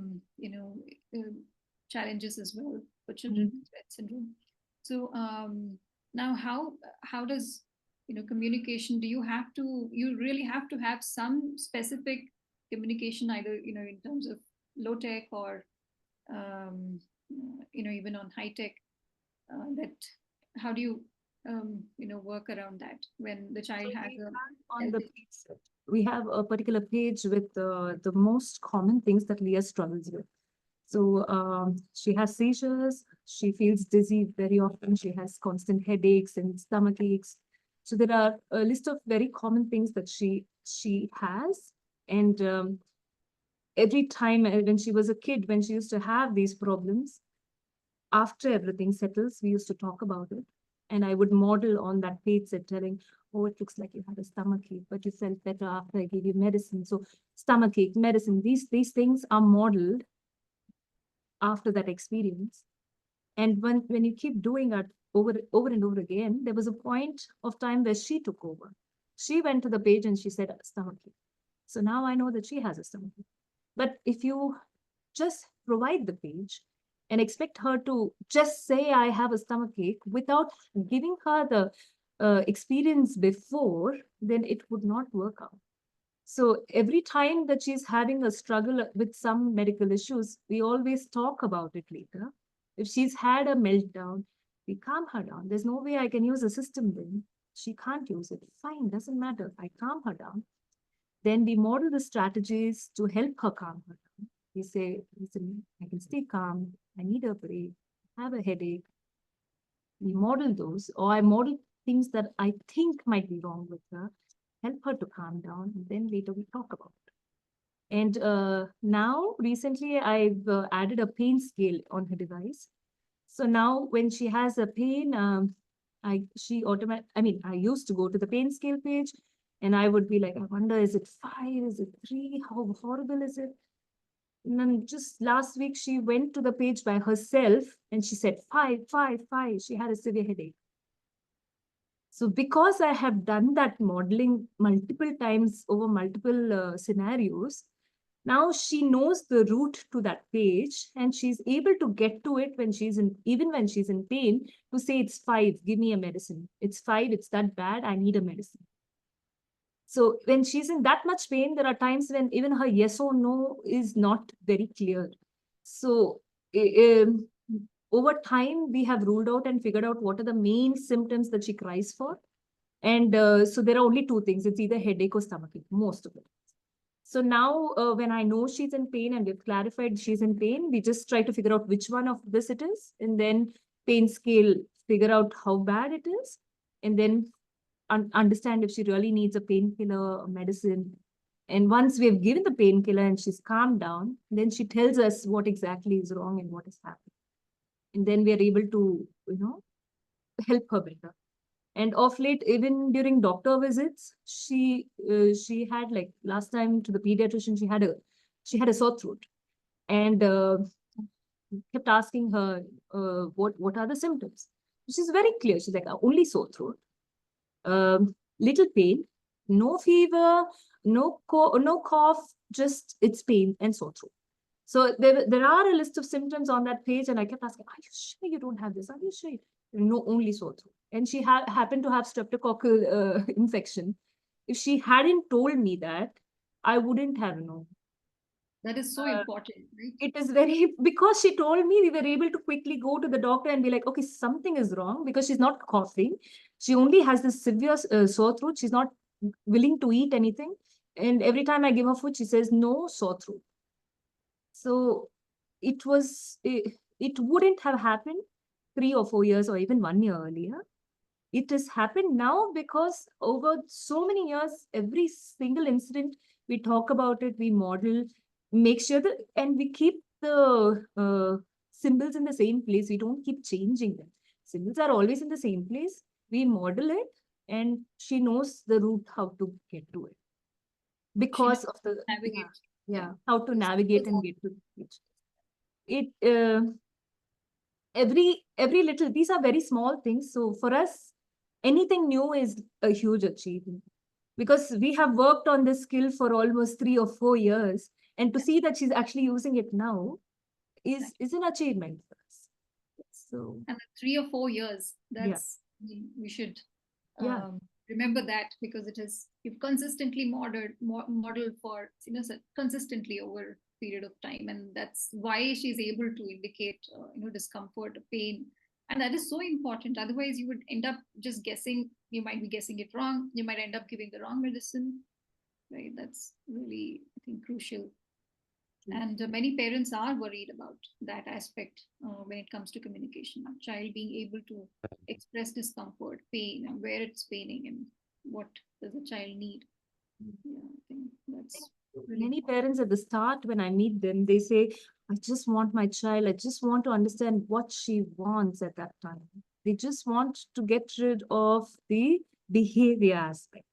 challenges as well for children Mhm. with Rett syndrome. So now how does communication? Do you really have to have some specific communication, either in terms of low tech or um, even on high tech, that how do you work around that when the So child has we a have on health the issue? page, we have a particular page with the most common things that Leah struggles with. So she has seizures, she feels dizzy very often, she has constant headaches and stomach aches. So there are a list of very common things that she has. And every time when she was a kid, when she used to have these problems, after everything settles, we used to talk about it. And I would model on that page said telling, oh, it looks like you had a stomach ache, but you felt better after I gave you medicine. So stomach ache, medicine, these things are modeled after that experience. And when you keep doing it over and over again, there was a point of time where she took over. She went to the page and she said stomach ache. So now I know that she has a stomach ache. But if you just provide the page and expect her to just say, I have a stomach ache, without giving her the experience before, then it would not work out. So every time that she's having a struggle with some medical issues, we always talk about it later. If she's had a meltdown, we calm her down. There's no way I can use a system then. She can't use it. Fine, doesn't matter. I calm her down. Then we model the strategies to help her calm her down. We say, listen, I can stay calm. I need a break. I have a headache. We model those, or I model things that I think might be wrong with her, help her to calm down, and then later we talk about it. And now, recently, I've added a pain scale on her device. So now, when she has a pain, I used to go to the pain scale page, and I would be like, I wonder, is it 5? Is it 3? How horrible is it? And then just last week, she went to the page by herself and she said, 5, 5, 5. She had a severe headache. So because I have done that modeling multiple times over multiple scenarios, now she knows the route to that page and she's able to get to it when she's in, even when she's in pain, to say it's 5, give me a medicine. It's 5, it's that bad, I need a medicine. So when she's in that much pain, there are times when even her yes or no is not very clear. So over time, we have ruled out and figured out what are the main symptoms that she cries for. And so there are only two things. It's either headache or stomachache, most of it. So now when I know she's in pain and we've clarified she's in pain, we just try to figure out which one of this it is, and then pain scale, figure out how bad it is, and then understand if she really needs a painkiller or medicine. And once we have given the painkiller and she's calmed down, then she tells us what exactly is wrong and what is happening. And then we are able to, help her better. And of late, even during doctor visits, she had, like last time to the pediatrician, she had a sore throat, and kept asking her what are the symptoms. She's very clear. She's like, only sore throat, little pain, no fever, no cough, just it's pain and sore throat. So there are a list of symptoms on that page, and I kept asking, "Are you sure you don't have this? Are you sure?" No, only sore throat. And she happened to have streptococcal infection. If she hadn't told me that, I wouldn't have known. That is so Uh, important, right? it is very, because she told me, we were able to quickly go to the doctor and be like, okay, something is wrong, because she's not coughing. She only has this severe sore throat. She's not willing to eat anything. And every time I give her food, she says, no, sore throat. So it wouldn't have happened 3 or 4 years or even 1 year earlier. It has happened now because over so many years, every single incident, we talk about it, we model, make sure that, and we keep the symbols in the same place. We don't keep changing them. Symbols are always in the same place. We model it, and she knows the route how to get to it She knows because of the, navigate. Yeah. how to navigate It's and get to it. It every little, these are very small things. So for us, anything new is a huge achievement, because we have worked on this skill for almost 3 or 4 years, and to yeah, see that she's actually using it now exactly. is an achievement for us. So And the 3 or 4 years, yeah, we should yeah, remember that, because it is, you've consistently modeled for, consistently over a period of time, and that's why she's able to indicate discomfort, pain, and that is so important. Otherwise, you would end up just guessing. You might be guessing it wrong. You might end up giving the wrong medicine. Right? That's really, I think, crucial. And many parents are worried about that aspect when it comes to communication. A child being able to express discomfort, pain, and where it's paining, and what does the child need. Yeah, I think that's really many important. parents at the start, when I meet them, they say, I just want my child, I just want to understand what she wants at that time. They just want to get rid of the behavior aspect.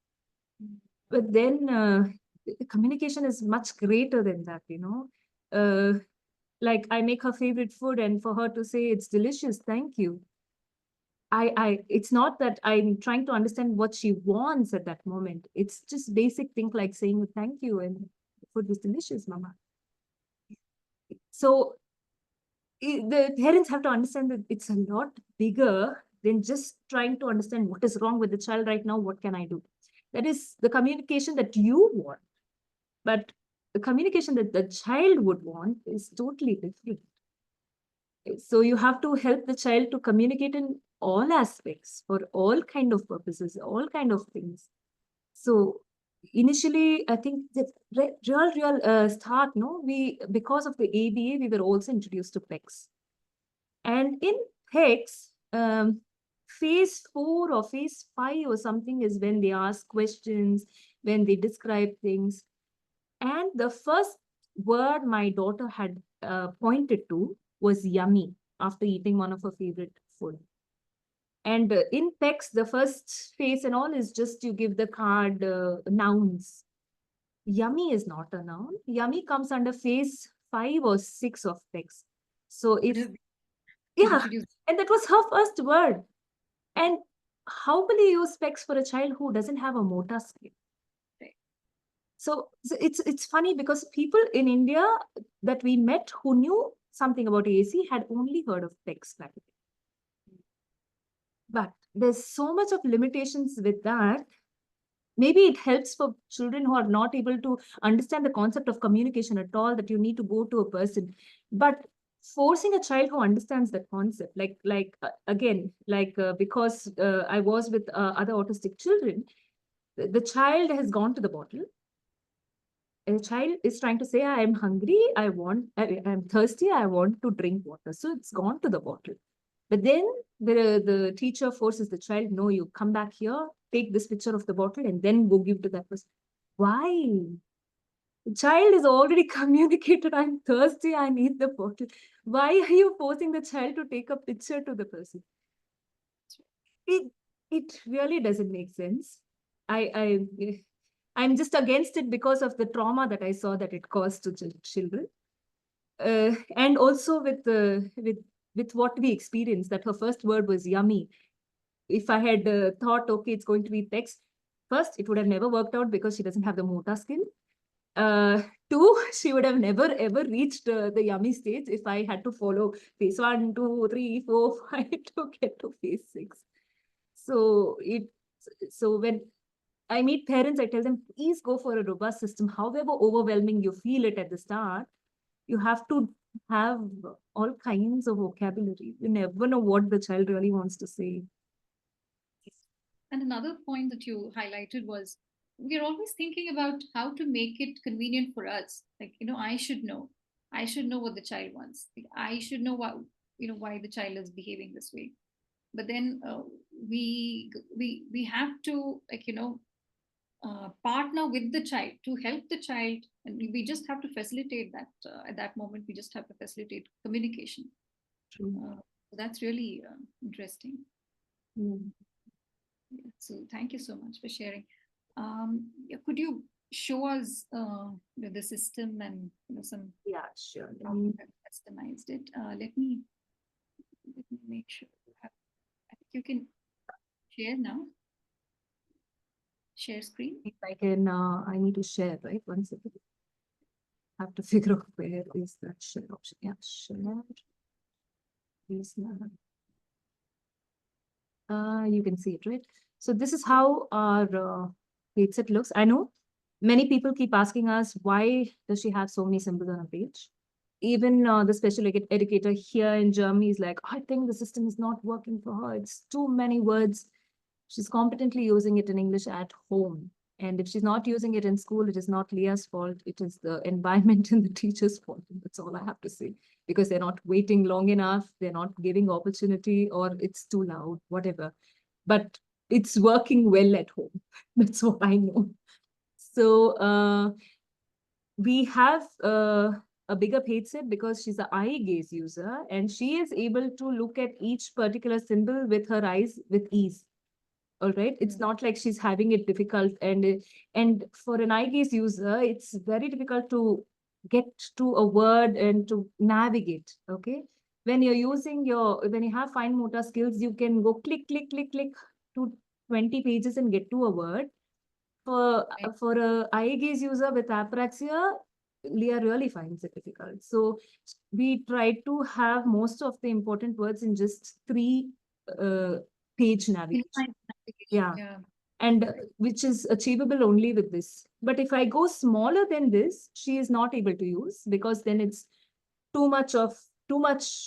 But then communication is much greater than that, like I make her favorite food, and for her to say it's delicious, thank you. It's not that I'm trying to understand what she wants at that moment. It's just basic thing like saying thank you and food was delicious, mama. So the parents have to understand that it's a lot bigger than just trying to understand what is wrong with the child right now. What can I do? That is the communication that you want. But the communication that the child would want is totally different. So you have to help the child to communicate in all aspects for all kind of purposes, all kind of things. So initially, I think the real start, no, because of the ABA, we were also introduced to PECs. And in PECs, phase 4 or phase 5 or something is when they ask questions, when they describe things. And the first word my daughter had pointed to was yummy after eating one of her favorite food. And in PECs, the first phase and all is just you give the card nouns. Yummy is not a noun. Yummy comes under phase 5 or 6 of pegs. So Could if, have yeah, introduced. and that was her first word. And how will you use specs for a child who doesn't have a motor skill? Right. So it's funny because people in India that we met who knew something about AAC had only heard of specs back then. But there's so much of limitations with that. Maybe it helps for children who are not able to understand the concept of communication at all, that you need to go to a person. But forcing a child who understands that concept, again, because I was with other autistic children, the child has gone to the bottle. A child is trying to say, I am hungry, I'm thirsty, I want to drink water. So it's gone to the bottle. But then the teacher forces the child, no, you come back here, take this picture of the bottle, and then go give to that person. Why? The child is already communicated, I'm thirsty, I need the bottle. Why are you forcing the child to take a picture to the person? It it really doesn't make sense. I'm just against it because of the trauma that I saw that it caused to children, and also with what we experienced. That her first word was yummy. If I had thought, okay, it's going to be text, first it would have never worked out because she doesn't have the motor skill. Two, she would have never ever reached the yummy stage if I had to follow phase 1, 2, 3, 4, 5 to get to phase 6. So when I meet parents, I tell them, please go for a robust system. However overwhelming you feel it at the start, you have to have all kinds of vocabulary. You never know what the child really wants to say. And another point that you highlighted was we're always thinking about how to make it convenient for us. Like, I should know. I should know what the child wants. Like, I should know why the child is behaving this way. But then we have to, partner with the child to help the child, and we just have to facilitate that. At that moment, we just have to facilitate communication. True. That's really interesting. Mm. Yeah, so thank you so much for sharing. Yeah, could you show us the system and some Yeah, sure. how you have customized it? Let me make sure you have. I think you can share now. Share screen. If I can, I need to share, right? One second. I have to figure out where is that share option. Yeah, share. Please now. You can see it, right? So this is how our page set looks. I know many people keep asking us, why does she have so many symbols on a page? Even the special educator here in Germany is like, I think the system is not working for her. It's too many words. She's competently using it in English at home. And if she's not using it in school, it is not Leah's fault. It is the environment and the teacher's fault. That's all I have to say. Because they're not waiting long enough, they're not giving opportunity, or it's too loud, whatever. But it's working well at home. That's what I know. So we have a bigger page set because she's an eye gaze user, and she is able to look at each particular symbol with her eyes with ease. All right, it's not like she's having it difficult, and for an eye gaze user, it's very difficult to get to a word and to navigate. Okay, when when you have fine motor skills, you can go click click click click to 20 pages and get to a word. For a eye gaze user with apraxia, Leah really finds it difficult. So we try to have most of the important words in just 3 page navigation. Yeah. Yeah. And which is achievable only with this. But if I go smaller than this, she is not able to use, because then it's too much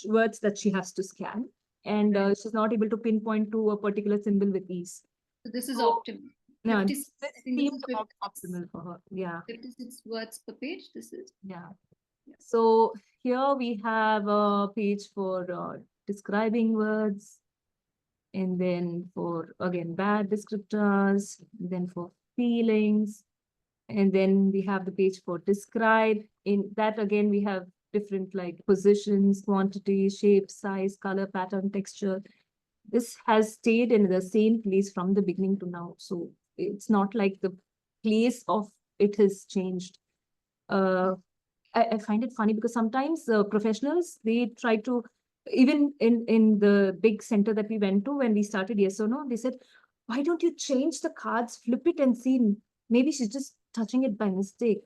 words that she has to scan. And she's not able to pinpoint to a particular symbol with ease. So this is So, optimal. yeah, 56, this I think this seemed is 56, optimal for her. Yeah. 56 words per page. This is. Yeah. Yeah. So here we have a page for describing words, and then for, again, bad descriptors, then for feelings, and then we have the page for describe. In that, again, we have different like positions, quantity, shape, size, color, pattern, texture. This has stayed in the same place from the beginning to now. So it's not like the place of it has changed. I find it funny because sometimes professionals, they try to, even in the big center that we went to when we started Yes or No, they said, why don't you change the cards, flip it and see, maybe she's just touching it by mistake,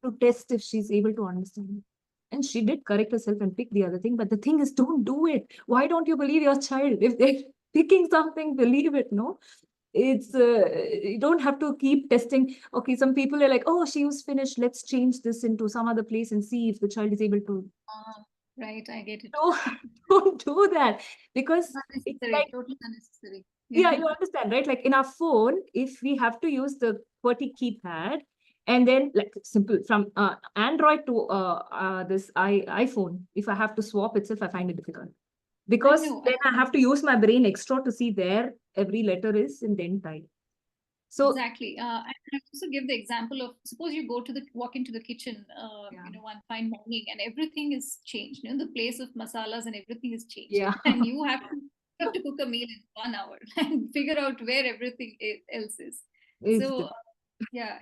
to test if she's able to understand it. And she did correct herself and pick the other thing. But the thing is, don't do it. Why don't you believe your child? If they're picking something, believe it, no? It's you don't have to keep testing. Okay, some people are like, oh, she was finished, let's change this into some other place and see if the child is able to. Ah, right, I get it. No, don't do that, because it's Unnecessary, like, totally unnecessary. yeah, Yeah. you understand, right? Like in our phone, if we have to use the QWERTY keypad, and then like simple from Android to this iPhone, if I have to swap itself, I find it difficult, I because know. then I have to use my brain extra to see where every letter is and then type. So Exactly. I also give the example of, suppose you go to the walk into the kitchen, yeah, one fine morning, and everything is changed. The place of masalas and everything is changed, yeah, and you have to cook a meal in 1 hour and figure out where everything else is. it's So yeah,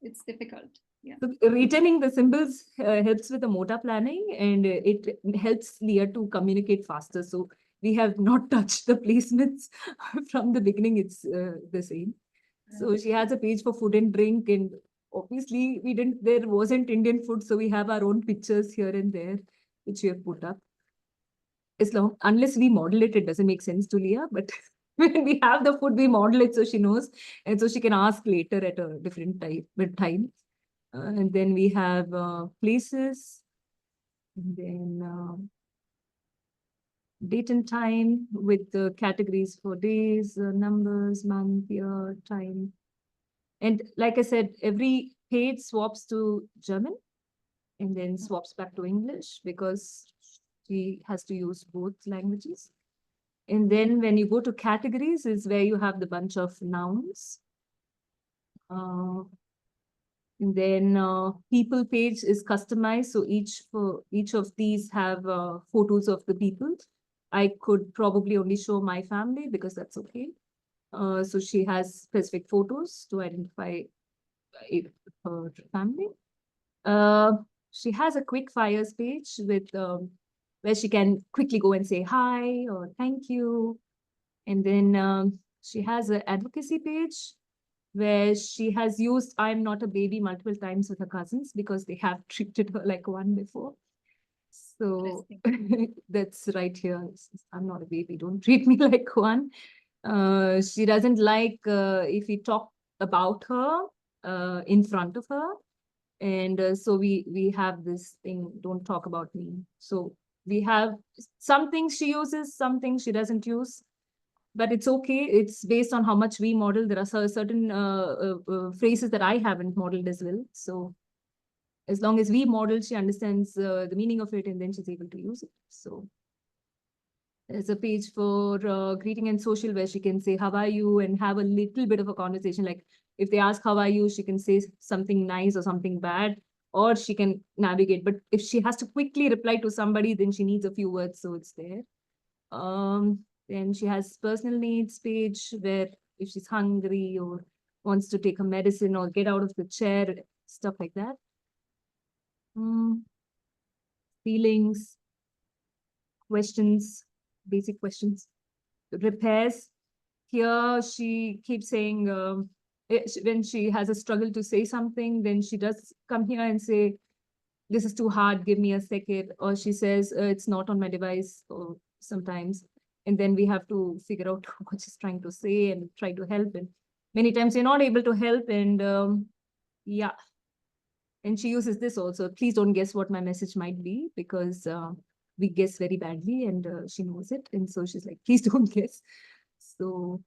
it's difficult. Yeah. so returning the symbols helps with the motor planning, and it helps Leah to communicate faster. So we have not touched the placements from the beginning. It's the same. So she has a page for food and drink, and obviously we didn't. There wasn't Indian food, so we have our own pictures here and there, which we have put up. As long unless we model it, it doesn't make sense to Leah. But when we have the food, we model it so she knows, and so she can ask later at a different time. And then we have places, and then date and time with the categories for days, numbers, month, year, time. And like I said, every page swaps to German and then swaps back to English, because she has to use both languages. And then when you go to categories is where you have the bunch of nouns. And then people page is customized. So each of these have photos of the people. I could probably only show my family because that's okay. So she has specific photos to identify her family. Uh, she has a quick fires page with where she can quickly go and say hi or thank you. And then she has an advocacy page where she has used I'm not a baby multiple times with her cousins because they have treated her like one before. So Interesting. that's right here. I'm not a baby. Don't treat me like one. She doesn't like if we talk about her in front of her. And so we have this thing, don't talk about me. So we have some things she uses, some things she doesn't use, but it's okay. It's based on how much we model. There are certain phrases that I haven't modeled as well. So as long as we model, she understands the meaning of it, and then she's able to use it. So there's a page for greeting and social where she can say, how are you? And have a little bit of a conversation. Like if they ask, how are you? She can say something nice or something bad, or she can navigate. But if she has to quickly reply to somebody, then she needs a few words. So it's there. Then she has personal needs page where if she's hungry or wants to take a medicine or get out of the chair, stuff like that. Feelings, questions, basic questions. Repairs. Here she keeps saying when she has a struggle to say something, then she does come here and say, this is too hard, give me a second. Or she says, it's not on my device, or sometimes. And then we have to figure out what she's trying to say and try to help. And many times you're not able to help. And yeah. And she uses this also. Please don't guess what my message might be, because we guess very badly, and she knows it. And so she's like, please don't guess. So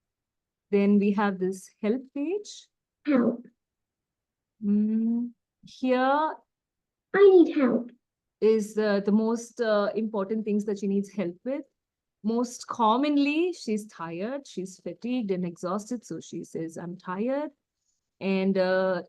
then we have this help page. Help. Here I need help. Is the most important things that she needs help with. Most commonly, she's tired, she's fatigued and exhausted. So she says, I'm tired. And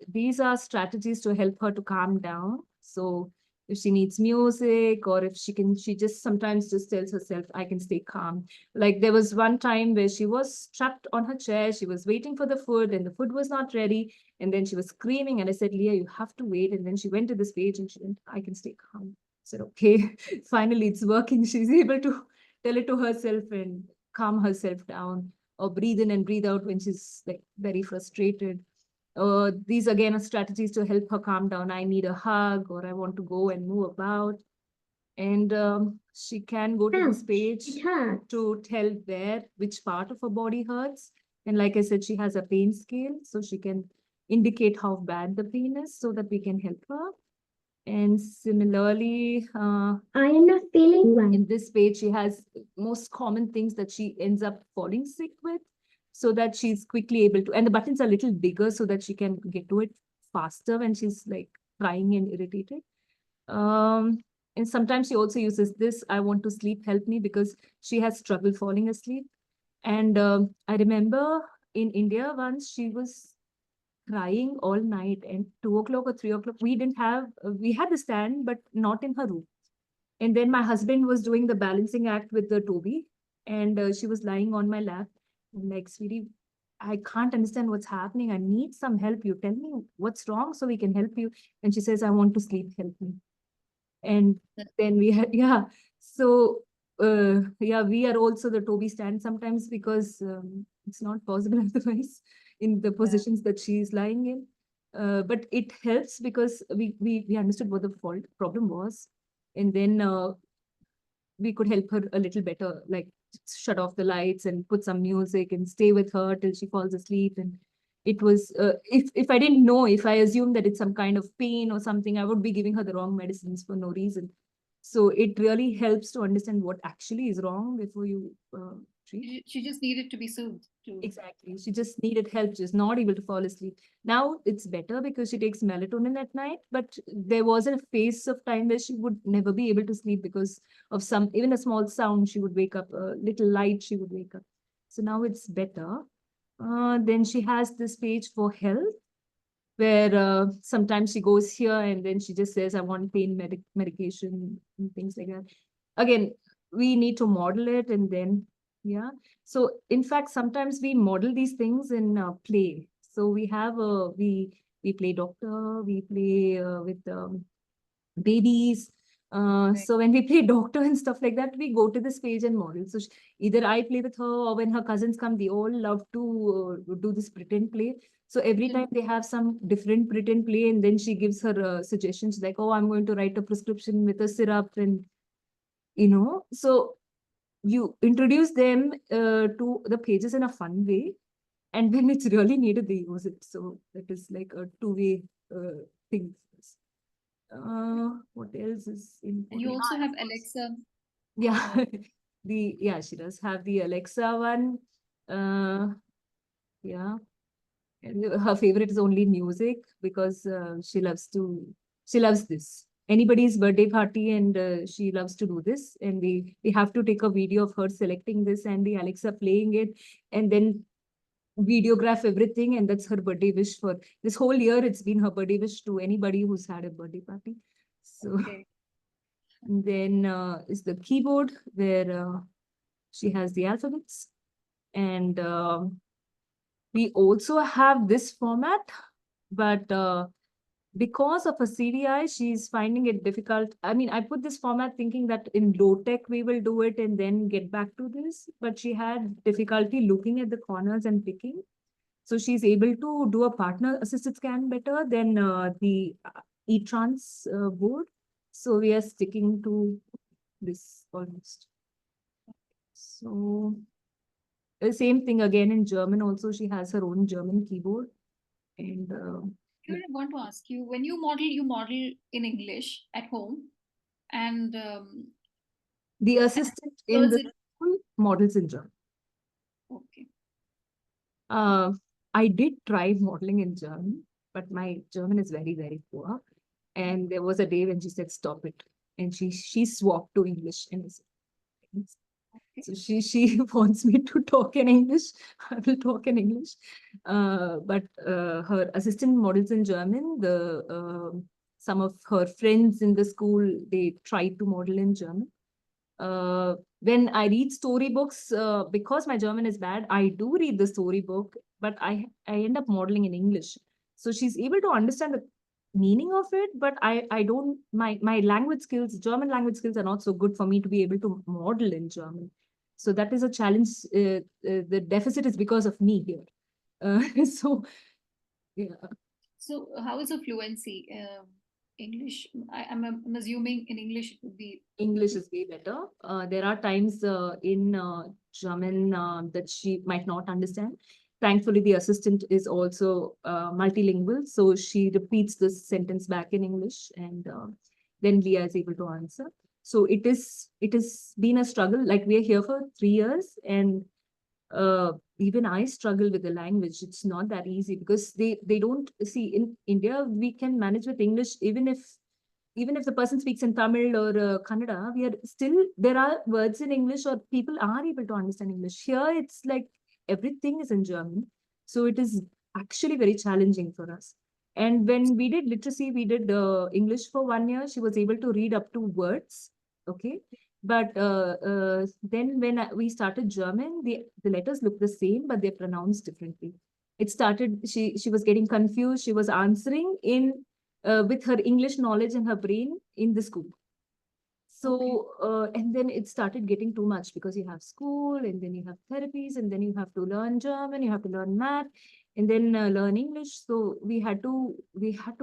these are strategies to help her to calm down. So if she needs music, or if she just sometimes just tells herself, I can stay calm. Like there was one time where she was trapped on her chair, she was waiting for the food and the food was not ready. And then she was screaming and I said, Leah, you have to wait. And then she went to this page and she went, I can stay calm. I said, okay, finally it's working. She's able to tell it to herself and calm herself down, or breathe in and breathe out when she's like very frustrated. These again are strategies to help her calm down. I need a hug, or I want to go and move about. And she can go to this page to tell which part of her body hurts. And like I said, she has a pain scale, so she can indicate how bad the pain is so that we can help her. And similarly, I am not feeling well. In this page, she has most common things that she ends up falling sick with, so that she's quickly able to, and the buttons are a little bigger so that she can get to it faster when she's like crying and irritated. Um, and sometimes she also uses this, I want to sleep, help me, because she has trouble falling asleep. And I remember in India once she was crying all night, and 2 o'clock or 3 o'clock, we had the stand, but not in her room. And then my husband was doing the balancing act with the Toby, and she was lying on my lap. I'm like, sweetie, I can't understand what's happening. I need some help. You tell me what's wrong so we can help you. And she says, I want to sleep. Help me. And then we had, yeah. So, yeah, we are also the Toby stand sometimes because it's not possible otherwise in the positions that she is lying in. But it helps because we understood what the fault problem was. And then we could help her a little better, like shut off the lights and put some music and stay with her till she falls asleep. And it was, if I didn't know, if I assumed that it's some kind of pain or something, I would be giving her the wrong medicines for no reason. So it really helps to understand what actually is wrong before you treat. She just needed to be soothed to. Exactly. She just needed help, just not able to fall asleep. Now it's better because she takes melatonin at night, but there was a phase of time where she would never be able to sleep because of some, even a small sound, she would wake up, a little light, she would wake up. So now it's better. Then she has this page for health, where sometimes she goes here and then she just says, I want pain medication and things like that. Again, we need to model it, and then, yeah. So in fact, sometimes we model these things in play. So we play doctor, we play with babies. So when we play doctor and stuff like that, we go to this page and model. So either I play with her, or when her cousins come, they all love to do this pretend play. So every time they have some different pretend play, and then she gives her suggestions like, oh, I'm going to write a prescription with a syrup, and so you introduce them to the pages in a fun way, and when it's really needed, they use it. So that is like a two-way thing. What else is important? And you also have Alexa. Yeah, she does have the Alexa one. Uh, yeah, and her favorite is only music because she loves this. Anybody's birthday party, and she loves to do this. And we have to take a video of her selecting this and the Alexa playing it, and then videograph everything, and that's her birthday wish for this whole year. It's been her birthday wish to anybody who's had a birthday party. So Okay. then is the keyboard, where she has the alphabets, and we also have this format, but because of a CDI, she's finding it difficult. I mean, I put this format thinking that in low tech we will do it and then get back to this, but she had difficulty looking at the corners and picking. So she's able to do a partner assisted scan better than the e-trans board. So we are sticking to this almost. So the same thing again in German also, she has her own German keyboard. And I want to ask you, when you model in English at home, and the assistant in the school models in German. okay. I did try modeling in German, but my German is very, very poor. And there was a day when she said, stop it. And she swapped to English. And I said, so she wants me to talk in English. I will talk in English. But her assistant models in German. some of her friends in the school, they tried to model in German. When I read storybooks, because my German is bad, I do read the storybook, but I end up modeling in English. So she's able to understand the meaning of it, but I don't, my language skills, German language skills are not so good for me to be able to model in German. So that is a challenge. The deficit is because of me here. So yeah. So how is the fluency? English, I'm assuming in English it would be. English is way better. There are times in German that she might not understand. Thankfully, the assistant is also multilingual, so she repeats this sentence back in English, and then Leah is able to answer. So it has been a struggle. Like, we are here for 3 years, and even I struggle with the language. It's not that easy because they don't see, in India we can manage with English, even if the person speaks in Tamil or Kannada, we are still, there are words in English, or people are able to understand English. Here, it's like everything is in German. So it is actually very challenging for us. And when we did literacy, we did English for 1 year. She was able to read up to words. Okay. But then when we started German, the letters look the same, but they're pronounced differently. It started, she was getting confused. She was answering in with her English knowledge in her brain in the school. Okay. So, and then it started getting too much because you have school, and then you have therapies, and then you have to learn German, you have to learn math, and then learn English. So we had to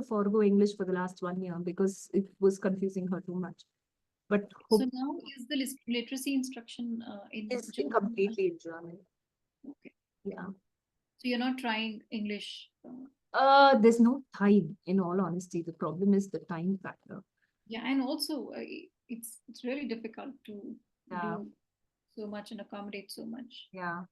forego English for the last 1 year because it was confusing her too much. But So hope now is the literacy instruction in is in German? completely in German. Okay. Yeah. So you're not trying English. There's no time, in all honesty. The problem is the time factor. Yeah, and also it's really difficult to Yeah. do so much and accommodate so much. Yeah.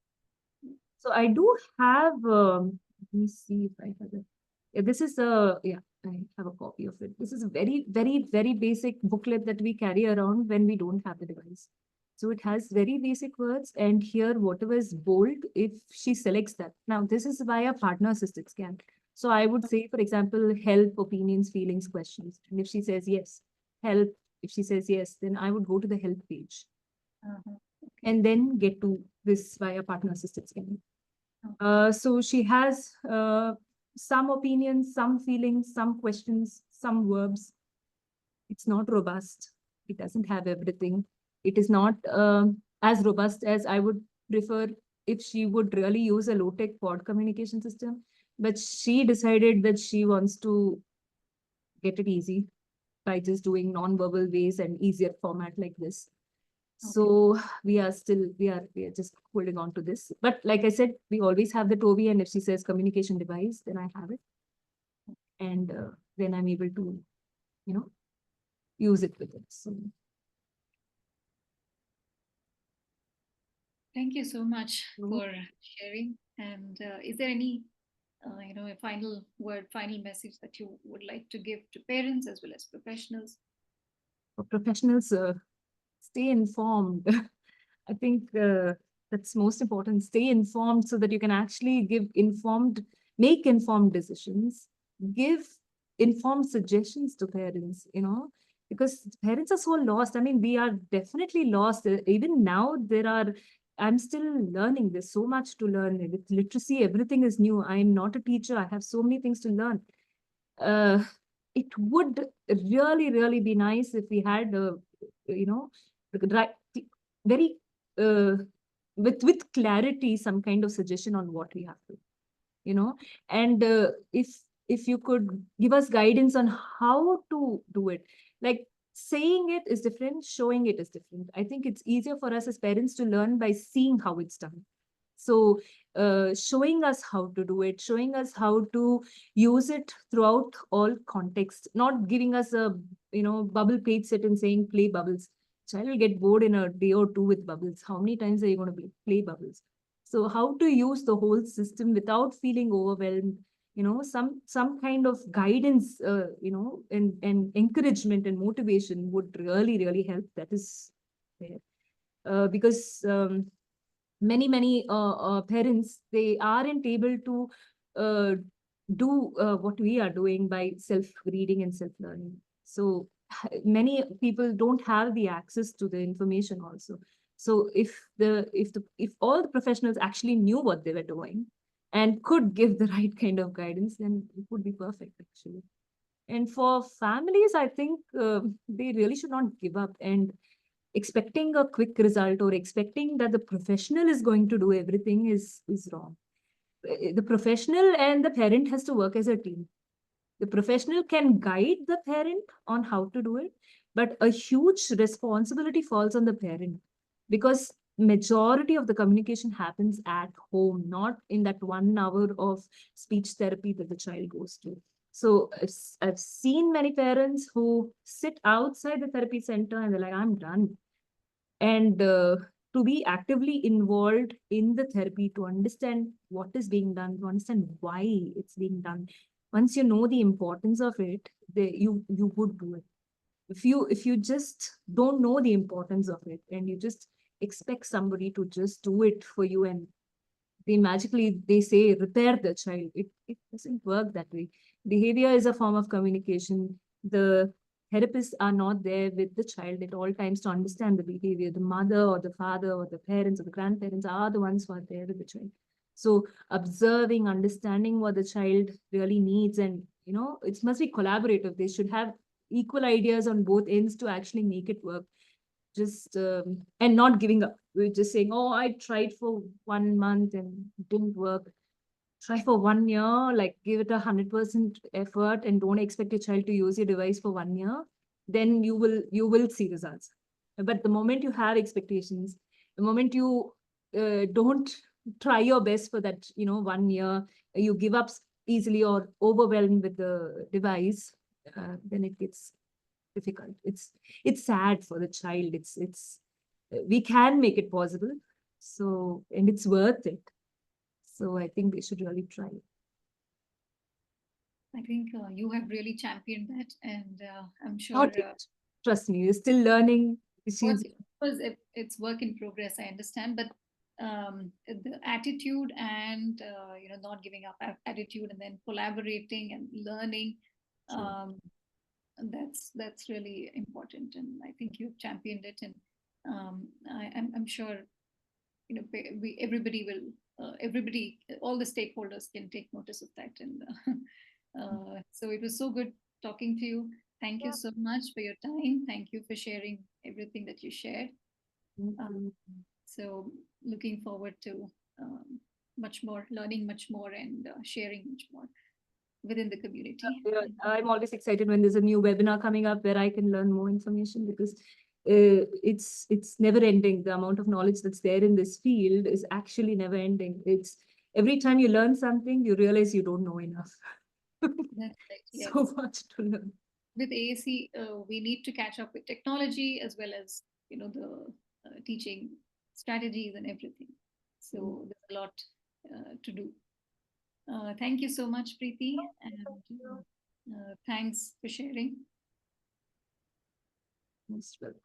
So I do have, let me see if I have it. Yeah, this is yeah, I have a copy of it. This is a very, very, very basic booklet that we carry around when we don't have the device. So it has very basic words, and here, whatever is bold, if she selects that. Now, this is via partner assisted scan. So I would say, for example, help, opinions, feelings, questions. And if she says yes, help, if she says yes, then I would go to the help page Uh-huh. Okay. and then get to this via partner assisted scan. Okay. So she has some opinions, some feelings, some questions, some verbs. It's not robust. It doesn't have everything. It is not as robust as I would prefer if she would really use a low-tech pod communication system. But she decided that she wants to get it easy by just doing non-verbal ways and easier format like this. Okay. So we are just holding on to this. But like I said, we always have the Toby, and if she says communication device, then I have it, and then I'm able to, you know, use it with it. So Thank you so much Mhm. for sharing. And is there any, a final word, final message that you would like to give to parents as well as professionals? For professionals, stay informed. I think that's most important. Stay informed so that you can actually make informed decisions, give informed suggestions to parents, because parents are so lost. I mean, we are definitely lost. Even now, I'm still learning. There's so much to learn. With literacy, everything is new. I'm not a teacher. I have so many things to learn. uh, it would really, really be nice if we had, right, very, uh, with clarity, some kind of suggestion on what we have to, you know, and if you could give us guidance on how to do it, like saying it is different, showing it is different. I think it's easier for us as parents to learn by seeing how it's done. So showing us how to do it, showing us how to use it throughout all contexts, not giving us a, bubble page set and saying play bubbles. Child will get bored in a day or two with bubbles. How many times are you going to play bubbles? So how to use the whole system without feeling overwhelmed, some kind of guidance, and encouragement and motivation would really, really help. That is there. Because many parents, they aren't able to uh, do what we are doing by self-reading and self-learning. So many people don't have the access to the information also. So if all the professionals actually knew what they were doing and could give the right kind of guidance, then it would be perfect actually. And for families, I think they really should not give up and expecting a quick result or expecting that the professional is going to do everything is wrong. The professional and the parent has to work as a team. The professional can guide the parent on how to do it, but a huge responsibility falls on the parent because majority of the communication happens at home, not in that 1 hour of speech therapy that the child goes to. So I've seen many parents who sit outside the therapy center and they're like, I'm done. And to be actively involved in the therapy, to understand what is being done, to understand why it's being done. Once you know the importance of it, you would do it. If you just don't know the importance of it and you just expect somebody to just do it for you and they magically they say repair the child, it doesn't work that way. Behavior is a form of communication. The therapists are not there with the child at all times to understand the behavior. The mother or the father or the parents or the grandparents are the ones who are there with the child. So observing, understanding what the child really needs, and it must be collaborative. They should have equal ideas on both ends to actually make it work. Just and not giving up. We're just saying, oh, I tried for 1 month and it didn't work. Try for 1 year, like give it 100% effort and don't expect your child to use your device for 1 year. Then you will see results. But the moment you have expectations, the moment you don't try your best for that 1 year, you give up easily or overwhelmed with the device, then it gets difficult. It's sad for the child. It's we can make it possible. So, and it's worth it. So I think they should really try. I think you have really championed that, and I'm sure Not yet. Trust me, you're still learning. work, She's because it's work in progress. I understand, but the attitude and not giving up attitude, and then collaborating and learning, sure. um, that's really important. And I think you've championed it, and I'm sure everybody will everybody, all the stakeholders can take notice of that. And so it was so good talking to you. Thank you Yeah. so much for your time. Thank you for sharing everything that you shared. Thank uh, you. so looking forward to much more learning, much more, and sharing much more within the community. Yeah, I'm always excited when there's a new webinar coming up where I can learn more information because it's never ending. The amount of knowledge that's there in this field is actually never ending. It's every time you learn something, you realize you don't know enough. That's right. So Yes. much to learn. With AAC, we need to catch up with technology as well as the teaching strategies and everything. So there's a lot to do. Thank you so much, Preeti, and thanks for sharing. Most welcome.